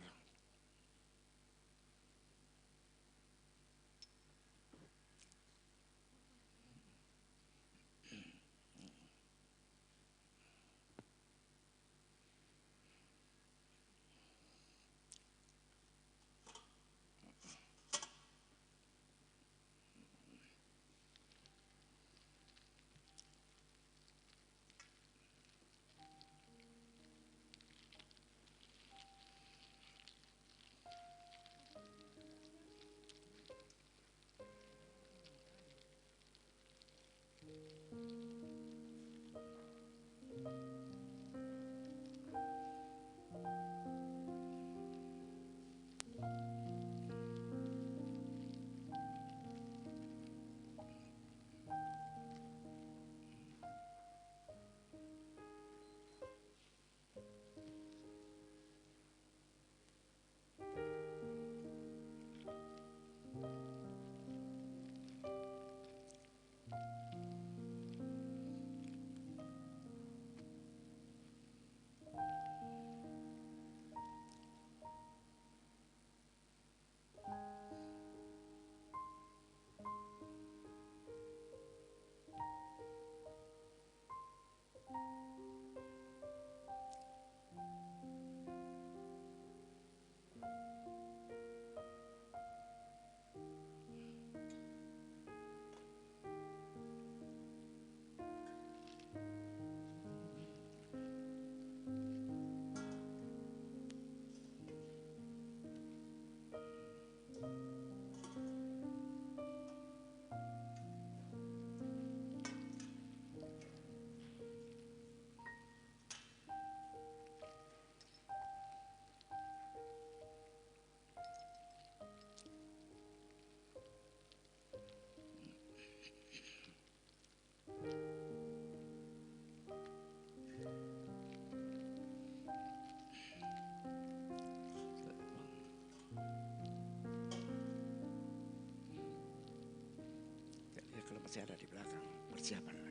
Speaker 2: masih ada di belakang, persiapan.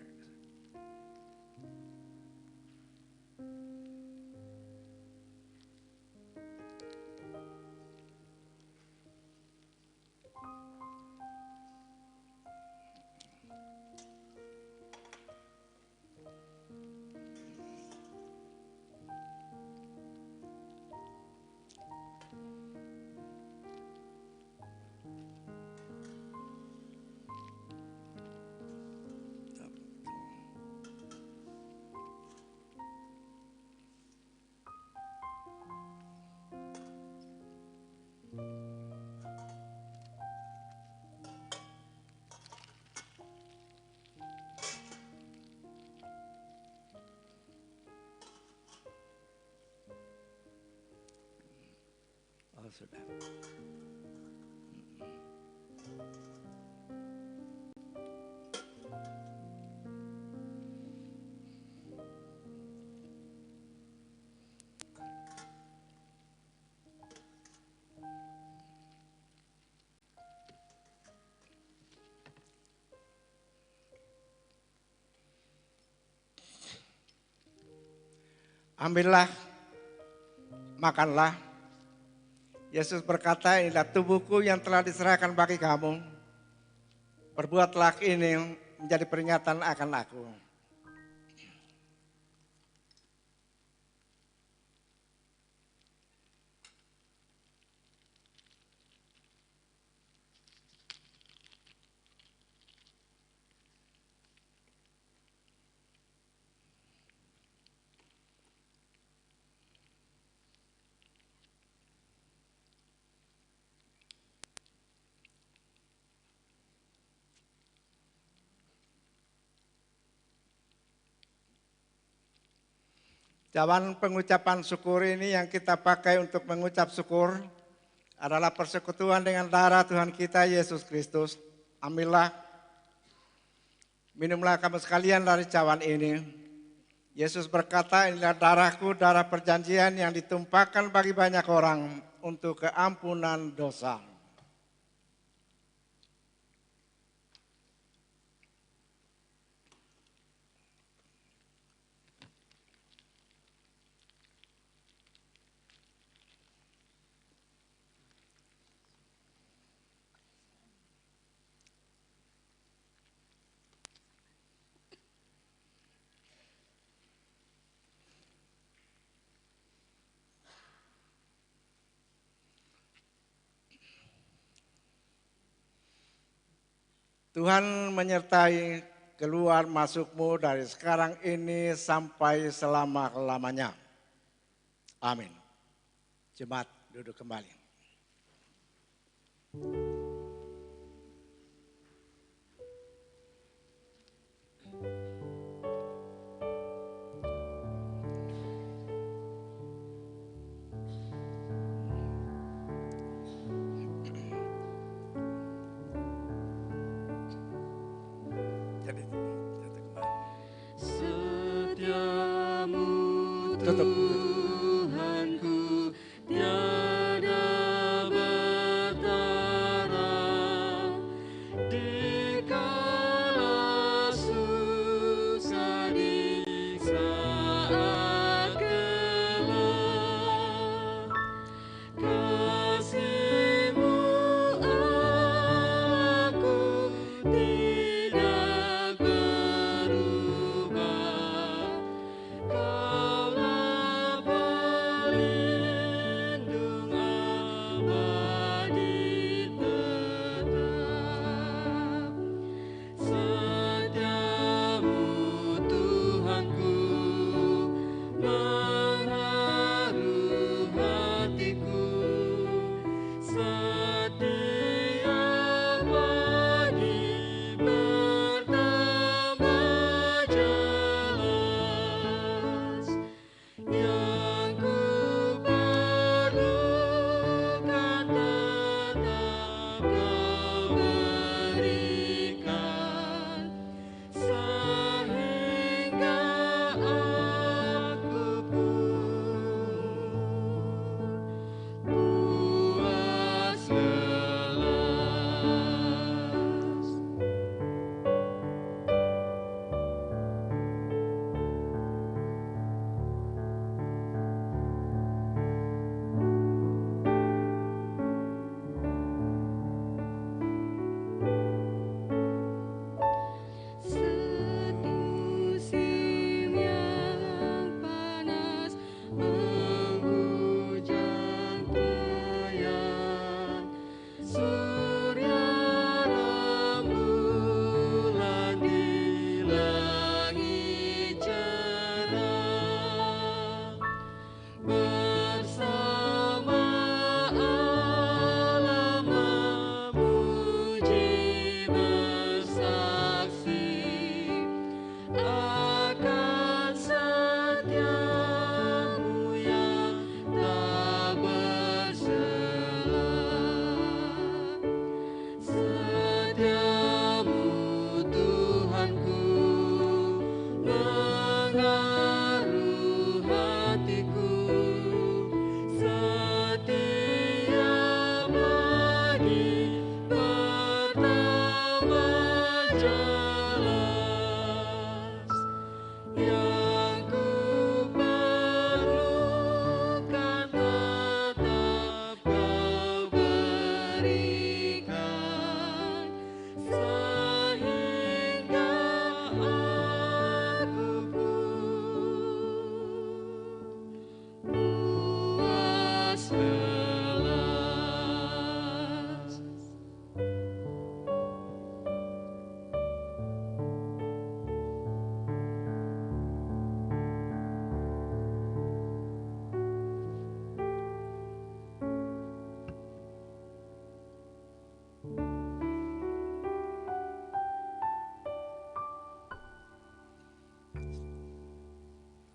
Speaker 2: Oh sudah. Ambillah, makanlah. Yesus berkata, inilah tubuhku yang telah diserahkan bagi kamu. Perbuatlah ini menjadi peringatan akan aku. Cawan pengucapan syukur ini yang kita pakai untuk mengucap syukur adalah persekutuan dengan darah Tuhan kita Yesus Kristus. Ambillah, minumlah kamu sekalian dari cawan ini. Yesus berkata, inilah darahku, darah perjanjian yang ditumpahkan bagi banyak orang untuk keampunan dosa. Tuhan menyertai keluar masukmu dari sekarang ini sampai selama-lamanya. Amin. Jemaat duduk kembali.
Speaker 3: Setiamu
Speaker 2: Tutup.
Speaker 3: Tuhanku tiada bertara, dikala susah di saat gelap, kasih-Mu aku tidak berubah. Kaulah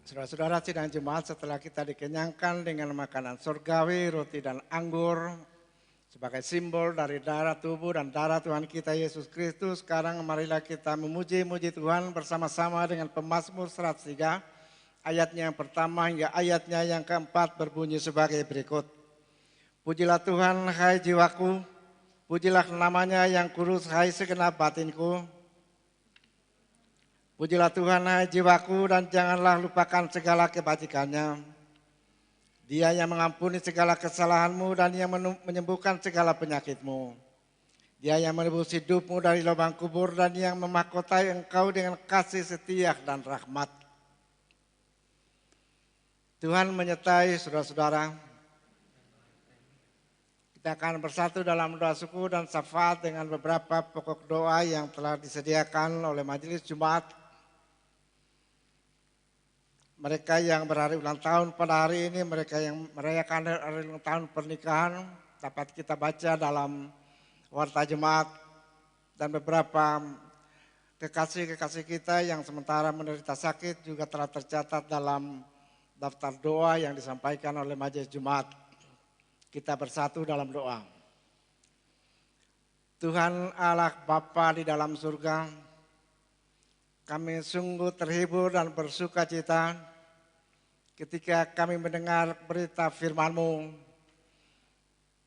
Speaker 2: Saudara-saudara sidang jemaat, setelah kita dikenyangkan dengan makanan surgawi, roti dan anggur, sebagai simbol dari darah tubuh dan darah Tuhan kita Yesus Kristus, sekarang marilah kita memuji-muji Tuhan bersama-sama dengan pemazmur 103, ayatnya yang pertama hingga ayatnya yang keempat berbunyi sebagai berikut. Pujilah Tuhan, hai jiwaku, pujilah namanya yang kudus, hai segenap batinku. Pujilah Tuhan, hai jiwaku, dan janganlah lupakan segala kebajikannya. Dia yang mengampuni segala kesalahanmu dan yang menyembuhkan segala penyakitmu. Dia yang menebus hidupmu dari lubang kubur dan yang memahkotai engkau dengan kasih setia dan rahmat. Tuhan menyertai saudara-saudara. Kita akan bersatu dalam doa syukur dan syafaat dengan beberapa pokok doa yang telah disediakan oleh Majelis Jumat. Mereka yang berhari ulang tahun pada hari ini, mereka yang merayakan hari ulang tahun pernikahan, dapat kita baca dalam warta jemaat, dan beberapa kekasih-kekasih kita yang sementara menderita sakit juga telah tercatat dalam daftar doa yang disampaikan oleh Majelis Jumat. Kita bersatu dalam doa. Tuhan Allah Bapa di dalam surga, kami sungguh terhibur dan bersuka cita ketika kami mendengar berita firman-Mu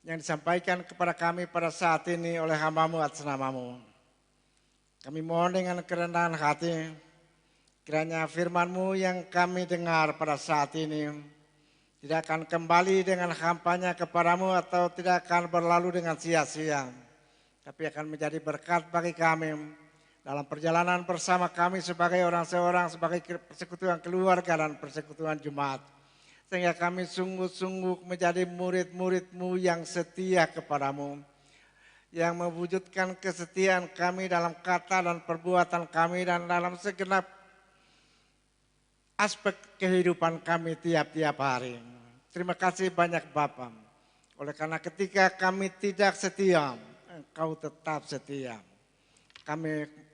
Speaker 2: yang disampaikan kepada kami pada saat ini oleh hamba-Mu atas nama-Mu. Kami mohon dengan kerendahan hati, kiranya firman-Mu yang kami dengar pada saat ini tidak akan kembali dengan hampanya kepadamu atau tidak akan berlalu dengan sia-sia, tapi akan menjadi berkat bagi kami dalam perjalanan bersama kami sebagai orang seorang, sebagai persekutuan keluarga dan persekutuan jemaat. Sehingga kami sungguh-sungguh menjadi murid-murid-Mu yang setia kepadamu, yang mewujudkan kesetiaan kami dalam kata dan perbuatan kami dan dalam segenap aspek kehidupan kami tiap-tiap hari. Terima kasih banyak Bapa. Oleh karena ketika kami tidak setia, Engkau tetap setia. Kami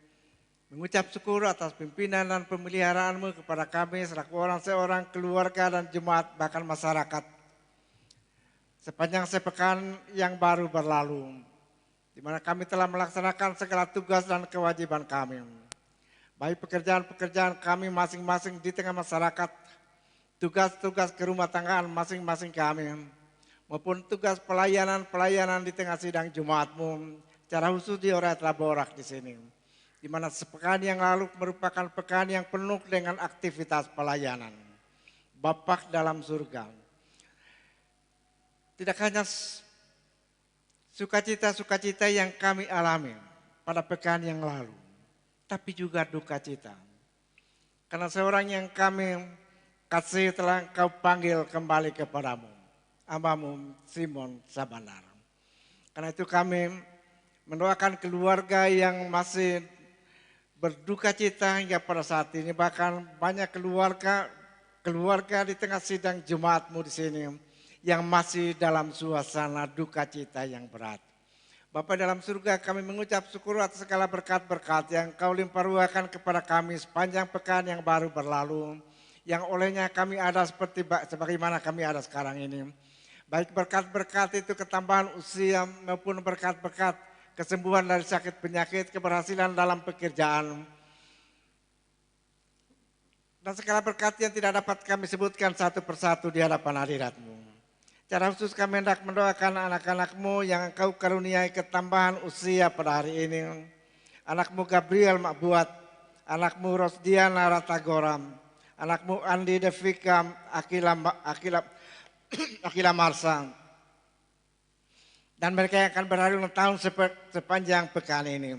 Speaker 2: mengucap syukur atas pimpinan dan pemeliharaan-Mu kepada kami selaku orang seorang keluarga dan jemaat bahkan masyarakat. Sepanjang sepekan yang baru berlalu, di mana kami telah melaksanakan segala tugas dan kewajiban kami. Baik pekerjaan-pekerjaan kami masing-masing di tengah masyarakat, tugas-tugas kerumah tanggaan masing-masing kami, maupun tugas pelayanan-pelayanan di tengah sidang Jumat-Mu, secara khusus di Oret Laborak di sini, di mana sepekan yang lalu merupakan pekan yang penuh dengan aktivitas pelayanan. Bapa dalam surga, tidak hanya sukacita-sukacita yang kami alami pada pekan yang lalu, tapi juga duka cita. Karena seorang yang kami kasih telah Engkau panggil kembali kepadamu, hamba-Mu Simon Sabanar. Karena itu kami mendoakan keluarga yang masih berduka cita hingga pada saat ini, bahkan banyak keluarga di tengah sidang jemaat-Mu di sini yang masih dalam suasana duka cita yang berat. Bapa dalam surga, kami mengucap syukur atas segala berkat-berkat yang Kau limpah ruahkan kepada kami sepanjang pekan yang baru berlalu, yang olehnya kami ada sebagaimana kami ada sekarang ini. Baik berkat-berkat itu ketambahan usia maupun berkat-berkat kesembuhan dari sakit penyakit, keberhasilan dalam pekerjaan, dan segala berkat yang tidak dapat kami sebutkan satu persatu di hadapan hadirat-Mu. Secara khusus kami hendak mendoakan anak-anak-Mu yang Engkau karuniai ketambahan usia pada hari ini. Anak-Mu Gabriel Makbuat, anak-Mu Rosdiana Ratagoram, anak-Mu Andi Devika Akila Marsa, dan mereka yang akan berhari ulang tahun sepanjang pekan ini.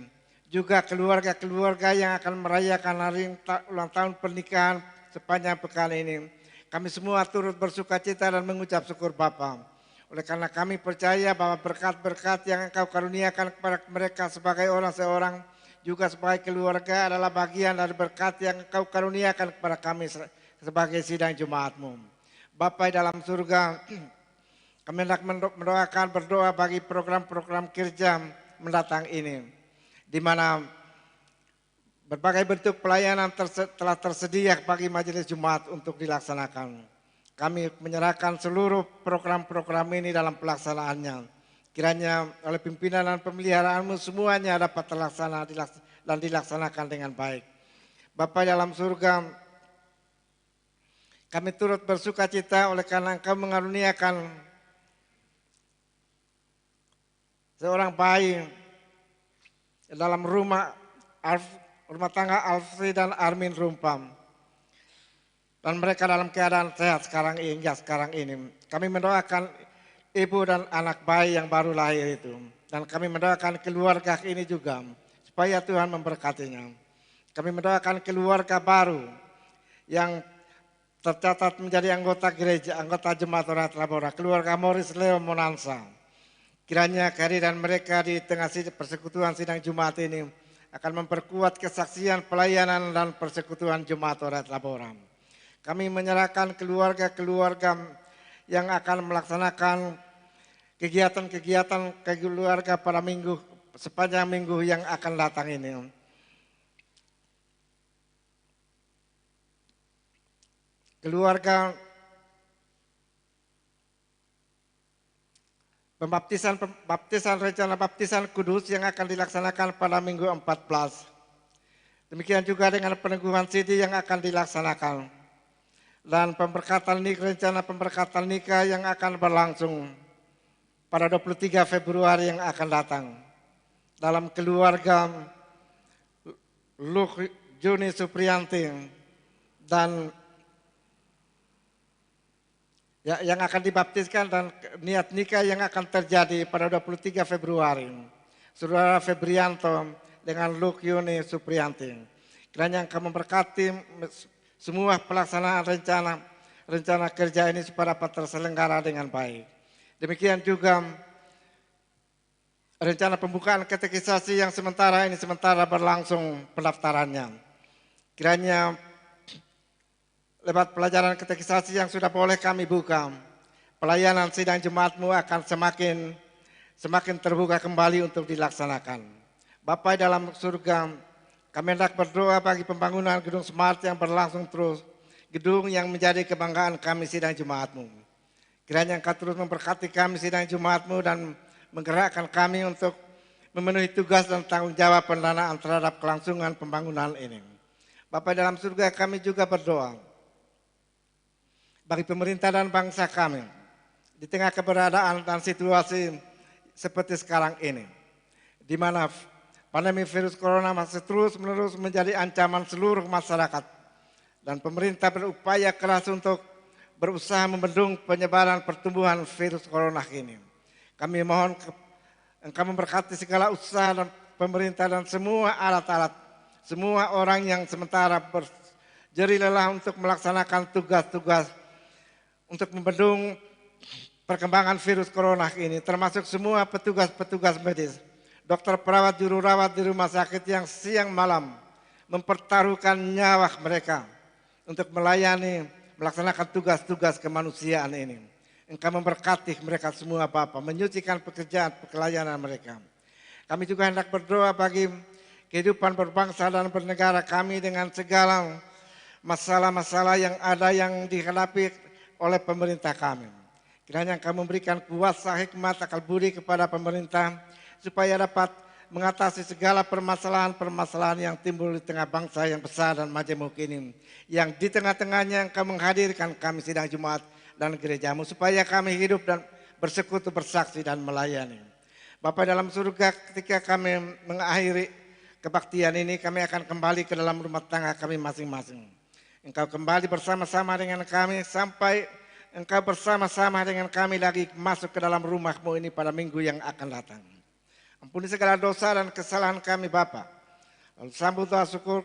Speaker 2: Juga keluarga-keluarga yang akan merayakan hari ulang tahun pernikahan sepanjang pekan ini. Kami semua turut bersuka cita dan mengucap syukur Bapa. Oleh karena kami percaya bahwa berkat-berkat yang Engkau karuniakan kepada mereka sebagai orang seorang, juga sebagai keluarga adalah bagian dari berkat yang Engkau karuniakan kepada kami sebagai sidang jemaat-Mu. Bapa dalam surga, kami hendak mendoakan berdoa bagi program-program kerja mendatang ini, di mana Berbagai bentuk pelayanan telah tersedia bagi majelis Jumat untuk dilaksanakan. Kami menyerahkan seluruh program-program ini dalam pelaksanaannya. Kiranya oleh pimpinan dan pemeliharaanmu semuanya dapat terlaksana dan dilaksanakan dengan baik. Bapa dalam surga, kami turut bersuka cita oleh karena Engkau mengaruniakan seorang bayi dalam rumah tangga Alfri dan Armin Rumpam. Dan mereka dalam keadaan sehat hingga sekarang ini. Kami mendoakan ibu dan anak bayi yang baru lahir itu. Dan kami mendoakan keluarga ini juga, supaya Tuhan memberkatinya. Kami mendoakan keluarga baru yang tercatat menjadi anggota gereja, anggota Jemaat Orat Labora, keluarga Morris Leo Monansa. Kiranya kehadiran mereka di tengah persekutuan sidang Jumat ini akan memperkuat kesaksian pelayanan dan persekutuan Jemaat Orat Labora. Kami menyerahkan keluarga-keluarga yang akan melaksanakan kegiatan-kegiatan keluarga pada sepanjang minggu yang akan datang ini. Keluarga rencana baptisan kudus yang akan dilaksanakan pada minggu 14. Demikian juga dengan peneguhan sidi yang akan dilaksanakan. Dan rencana pemberkatan nikah yang akan berlangsung pada 23 Februari yang akan datang. Dalam keluarga Luh Juni Supriyanti dan yang akan dibaptiskan dan niat nikah yang akan terjadi pada 23 Februari. Saudara Febrianto dengan Luh Yuni Supriyanti. Kiranya Engkau memberkati semua pelaksanaan rencana kerja ini supaya dapat terselenggara dengan baik. Demikian juga rencana pembukaan katekisasi yang sementara berlangsung pendaftarannya. Kiranya lewat pelajaran katekisasi yang sudah boleh kami buka, pelayanan sidang Jemaat-Mu akan semakin terbuka kembali untuk dilaksanakan. Bapa dalam surga, kami hendak berdoa bagi pembangunan gedung smart yang berlangsung terus, gedung yang menjadi kebanggaan kami sidang Jemaat-Mu. Kiranya Engkau terus memberkati kami sidang Jemaat-Mu dan menggerakkan kami untuk memenuhi tugas dan tanggung jawab pendanaan terhadap kelangsungan pembangunan ini. Bapa dalam surga, kami juga berdoa bagi pemerintah dan bangsa kami di tengah keberadaan dan situasi seperti sekarang ini, di mana pandemi virus corona masih terus-menerus menjadi ancaman seluruh masyarakat dan pemerintah berupaya keras untuk berusaha membendung penyebaran pertumbuhan virus corona ini. Kami mohon Engkau memberkati segala usaha dan pemerintah dan semua alat-alat, semua orang yang sementara berjeri lelah untuk melaksanakan tugas-tugas untuk membendung perkembangan virus corona ini, termasuk semua petugas-petugas medis, dokter perawat, juru rawat di rumah sakit yang siang malam mempertaruhkan nyawa mereka untuk melaksanakan tugas-tugas kemanusiaan ini. Engkau memberkati mereka semua Bapa, menyucikan pekerjaan pelayanan mereka. Kami juga hendak berdoa bagi kehidupan berbangsa dan bernegara kami dengan segala masalah-masalah yang ada yang dihadapi oleh pemerintah kami. Kiranya Engkau memberikan kuasa, hikmat, akal budi kepada pemerintah supaya dapat mengatasi segala permasalahan-permasalahan yang timbul di tengah bangsa yang besar dan majemuk ini. Yang di tengah-tengahnya Engkau menghadirkan kami sidang Jumat dan gereja-Mu supaya kami hidup dan bersekutu, bersaksi dan melayani. Bapa dalam surga, ketika kami mengakhiri kebaktian ini, kami akan kembali ke dalam rumah tangga kami masing-masing. Engkau kembali bersama-sama dengan kami sampai Engkau bersama-sama dengan kami lagi masuk ke dalam rumah-Mu ini pada minggu yang akan datang. Ampuni segala dosa dan kesalahan kami Bapa. Lalu sambut doa syukur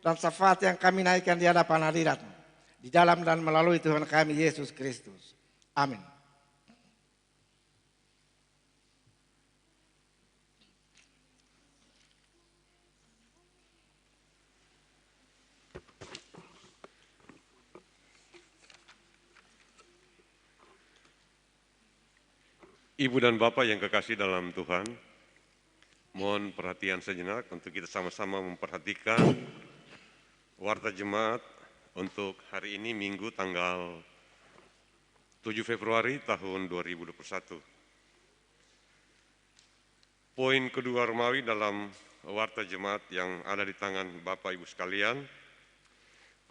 Speaker 2: dan syafaat yang kami naikkan di hadapan hadirat-Mu. Di dalam dan melalui Tuhan kami Yesus Kristus. Amin.
Speaker 4: Ibu dan Bapak yang kekasih dalam Tuhan, Mohon perhatian sejenak untuk kita sama-sama memperhatikan warta jemaat untuk hari ini Minggu tanggal 7 Februari tahun 2021. Poin kedua Romawi dalam warta jemaat yang ada di tangan Bapak Ibu sekalian,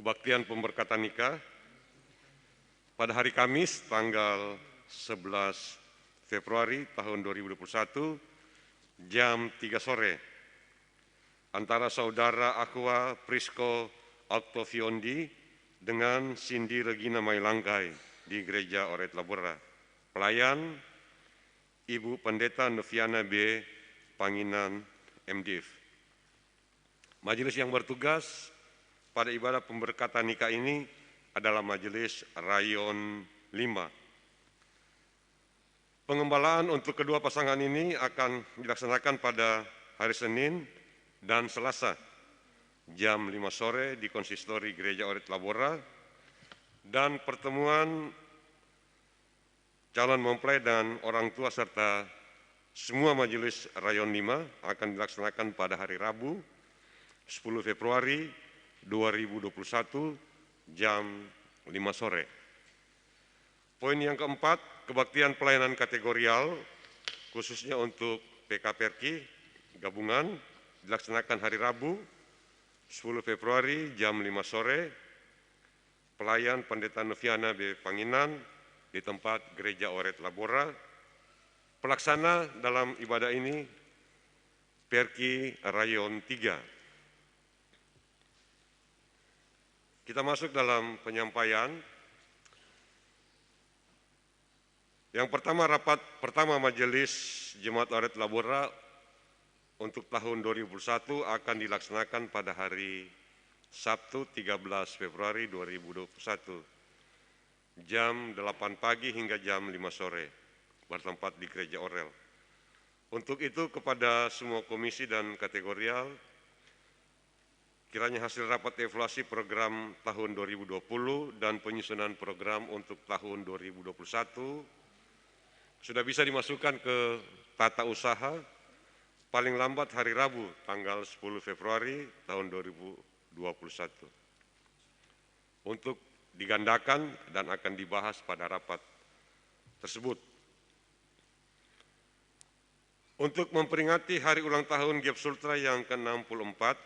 Speaker 4: kebaktian pemberkatan nikah pada hari Kamis tanggal 11 Februari tahun 2021 jam 3 sore antara saudara Aqua Prisco Octoviondi dengan Cindy Regina Mailangkai di Gereja Oret Labora. Pelayan Ibu Pendeta Noviana B. Panginan MDiv. Majelis yang bertugas pada ibadah pemberkatan nikah ini adalah Majelis Rayon 5. Pengembalaan untuk kedua pasangan ini akan dilaksanakan pada hari Senin dan Selasa jam 5 sore di Konsistori Gereja Oret Labora, dan pertemuan calon mempelai dan orang tua serta semua majelis Rayon 5 akan dilaksanakan pada hari Rabu 10 Februari 2021 jam 5 sore. Poin yang keempat, kebaktian pelayanan kategorial khususnya untuk PKPRK gabungan dilaksanakan hari Rabu 10 Februari jam 5 sore. Pelayan Pendeta Noviana B. Panginan di tempat Gereja Oret Labora. Pelaksana dalam ibadah ini PRK Rayon 3. Kita masuk dalam penyampaian. Yang pertama, rapat pertama Majelis Jemaat Oret Labora untuk tahun 2021 akan dilaksanakan pada hari Sabtu 13 Februari 2021 jam 8 pagi hingga jam 5 sore bertempat di Gereja Orel. Untuk itu kepada semua komisi dan kategorial, kiranya hasil rapat evaluasi program tahun 2020 dan penyusunan program untuk tahun 2021 sudah bisa dimasukkan ke tata usaha paling lambat hari Rabu tanggal 10 Februari tahun 2021 untuk digandakan dan akan dibahas pada rapat tersebut. Untuk memperingati hari ulang tahun GEP Sultra yang ke-64,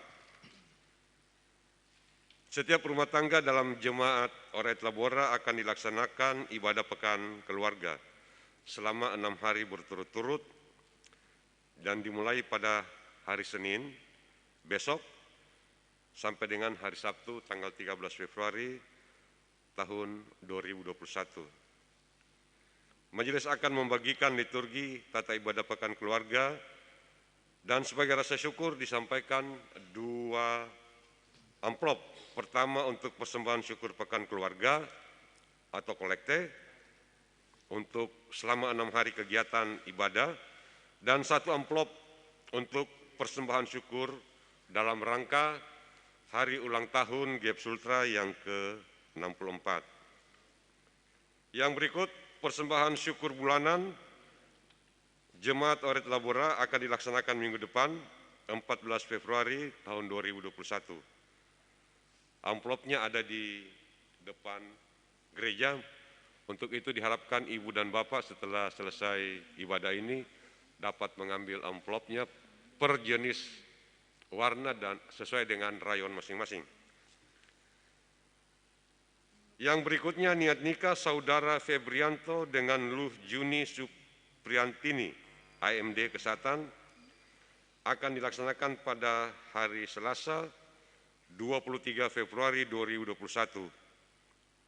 Speaker 4: setiap rumah tangga dalam Jemaat Oret Labora akan dilaksanakan ibadah pekan keluarga selama 6 hari berturut-turut dan dimulai pada hari Senin besok sampai dengan hari Sabtu tanggal 13 Februari tahun 2021. Majelis akan membagikan liturgi tata ibadah pekan keluarga dan sebagai rasa syukur disampaikan 2 amplop. Pertama untuk persembahan syukur pekan keluarga atau kolekte untuk selama 6 hari kegiatan ibadah, dan 1 amplop untuk persembahan syukur dalam rangka hari ulang tahun GEP Sultra yang ke-64. Yang berikut persembahan syukur bulanan Jemaat Oret Labora akan dilaksanakan minggu depan 14 Februari tahun 2021. Amplopnya ada di depan gereja. Untuk itu diharapkan Ibu dan Bapak setelah selesai ibadah ini dapat mengambil amplopnya per jenis warna dan sesuai dengan rayon masing-masing. Yang berikutnya niat nikah Saudara Febrianto dengan Luh Juni Supriyantini, AMD Kesatan, akan dilaksanakan pada hari Selasa 23 Februari 2021.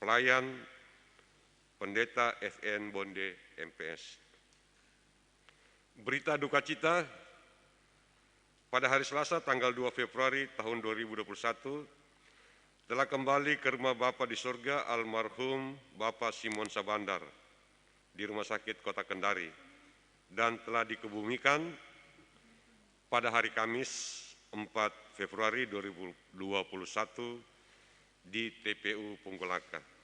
Speaker 4: Pelayan Pendeta FN Bonde MPS. Berita duka cita pada hari Selasa tanggal 2 Februari tahun 2021 telah kembali ke rumah Bapa di surga almarhum Bapak Simon Sabandar di Rumah Sakit Kota Kendari dan telah dikebumikan pada hari Kamis 4 Februari 2021 di TPU Punggulaka.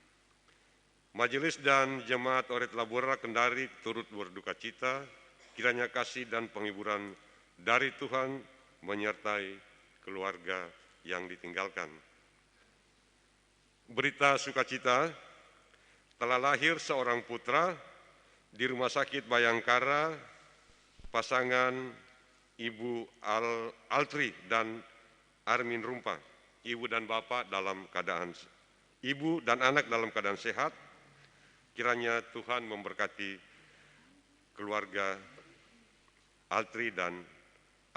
Speaker 4: Majelis dan Jemaat Oret Labora Kendari turut berduka cita, kiranya kasih dan penghiburan dari Tuhan menyertai keluarga yang ditinggalkan. Berita sukacita, telah lahir seorang putra di Rumah Sakit Bayangkara, pasangan Ibu Altri dan Armin Rumpa. Ibu dan bapak dalam keadaan, ibu dan anak dalam keadaan sehat. Kiranya Tuhan memberkati keluarga Altri dan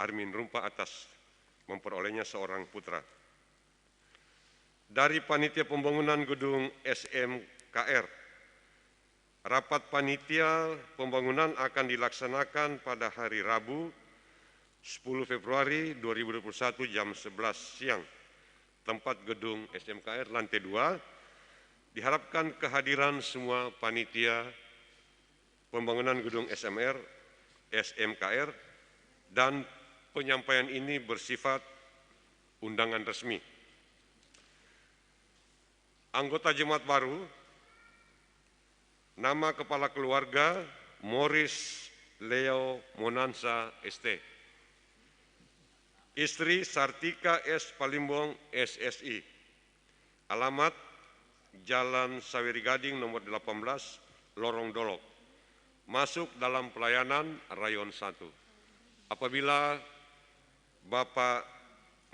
Speaker 4: Armin Rumpa atas memperolehnya seorang putra. Dari Panitia Pembangunan Gedung SMKR, rapat panitia pembangunan akan dilaksanakan pada hari Rabu 10 Februari 2021 jam 11 siang. Tempat gedung SMKR lantai 2. Diharapkan kehadiran semua panitia pembangunan gedung SMKR dan penyampaian ini bersifat undangan resmi. Anggota jemaat baru, nama kepala keluarga Morris Leo Monansa ST. Istri Sartika S. Palimbong SSI. Alamat Jalan Saweri Gading nomor 18, Lorong Dolok. Masuk dalam pelayanan Rayon 1. Apabila Bapak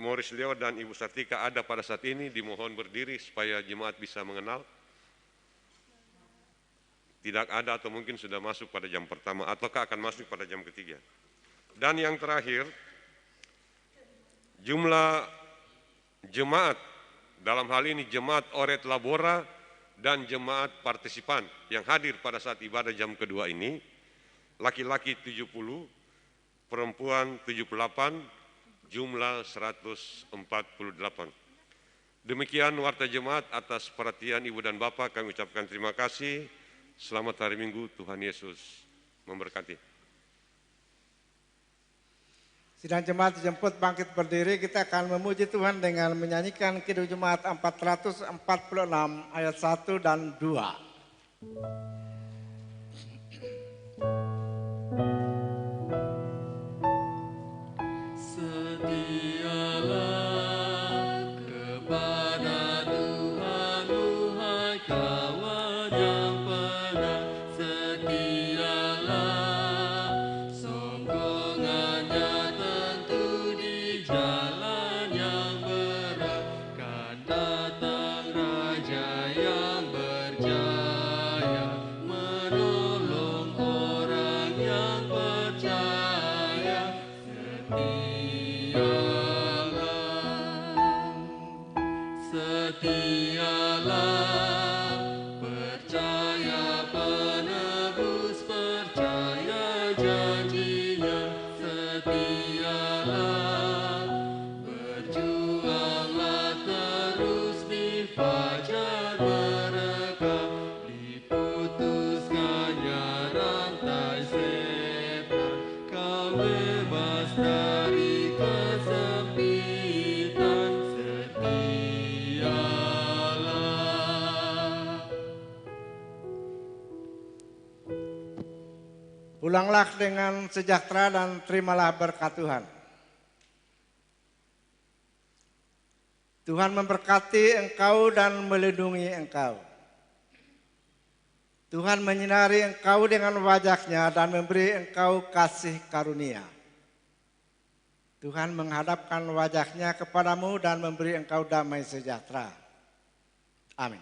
Speaker 4: Morris Leo dan Ibu Sartika ada pada saat ini, dimohon berdiri supaya jemaat bisa mengenal. Tidak ada atau mungkin sudah masuk pada jam pertama ataukah akan masuk pada jam ketiga. Dan yang terakhir, jumlah jemaat, dalam hal ini jemaat Oret Labora dan jemaat partisipan yang hadir pada saat ibadah jam kedua ini, laki-laki 70, perempuan 78, jumlah 148. Demikian warta jemaat. Atas perhatian Ibu dan Bapak kami ucapkan terima kasih. Selamat hari Minggu, Tuhan Yesus memberkati.
Speaker 2: Sidang jemaat dijemput bangkit berdiri, kita akan memuji Tuhan dengan menyanyikan Kidung Jemaat 446 ayat 1 dan 2. Pulanglah dengan sejahtera dan terimalah berkat Tuhan. Tuhan memberkati engkau dan melindungi engkau. Tuhan menyinari engkau dengan wajah-Nya dan memberi engkau kasih karunia. Tuhan menghadapkan wajah-Nya kepadamu dan memberi engkau damai sejahtera. Amin.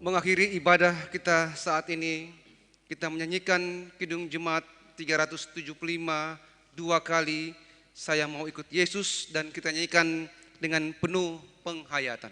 Speaker 1: Mengakhiri ibadah kita saat ini, kita menyanyikan Kidung Jemaat 375 dua kali, Saya Mau Ikut Yesus, dan kita nyanyikan dengan penuh penghayatan.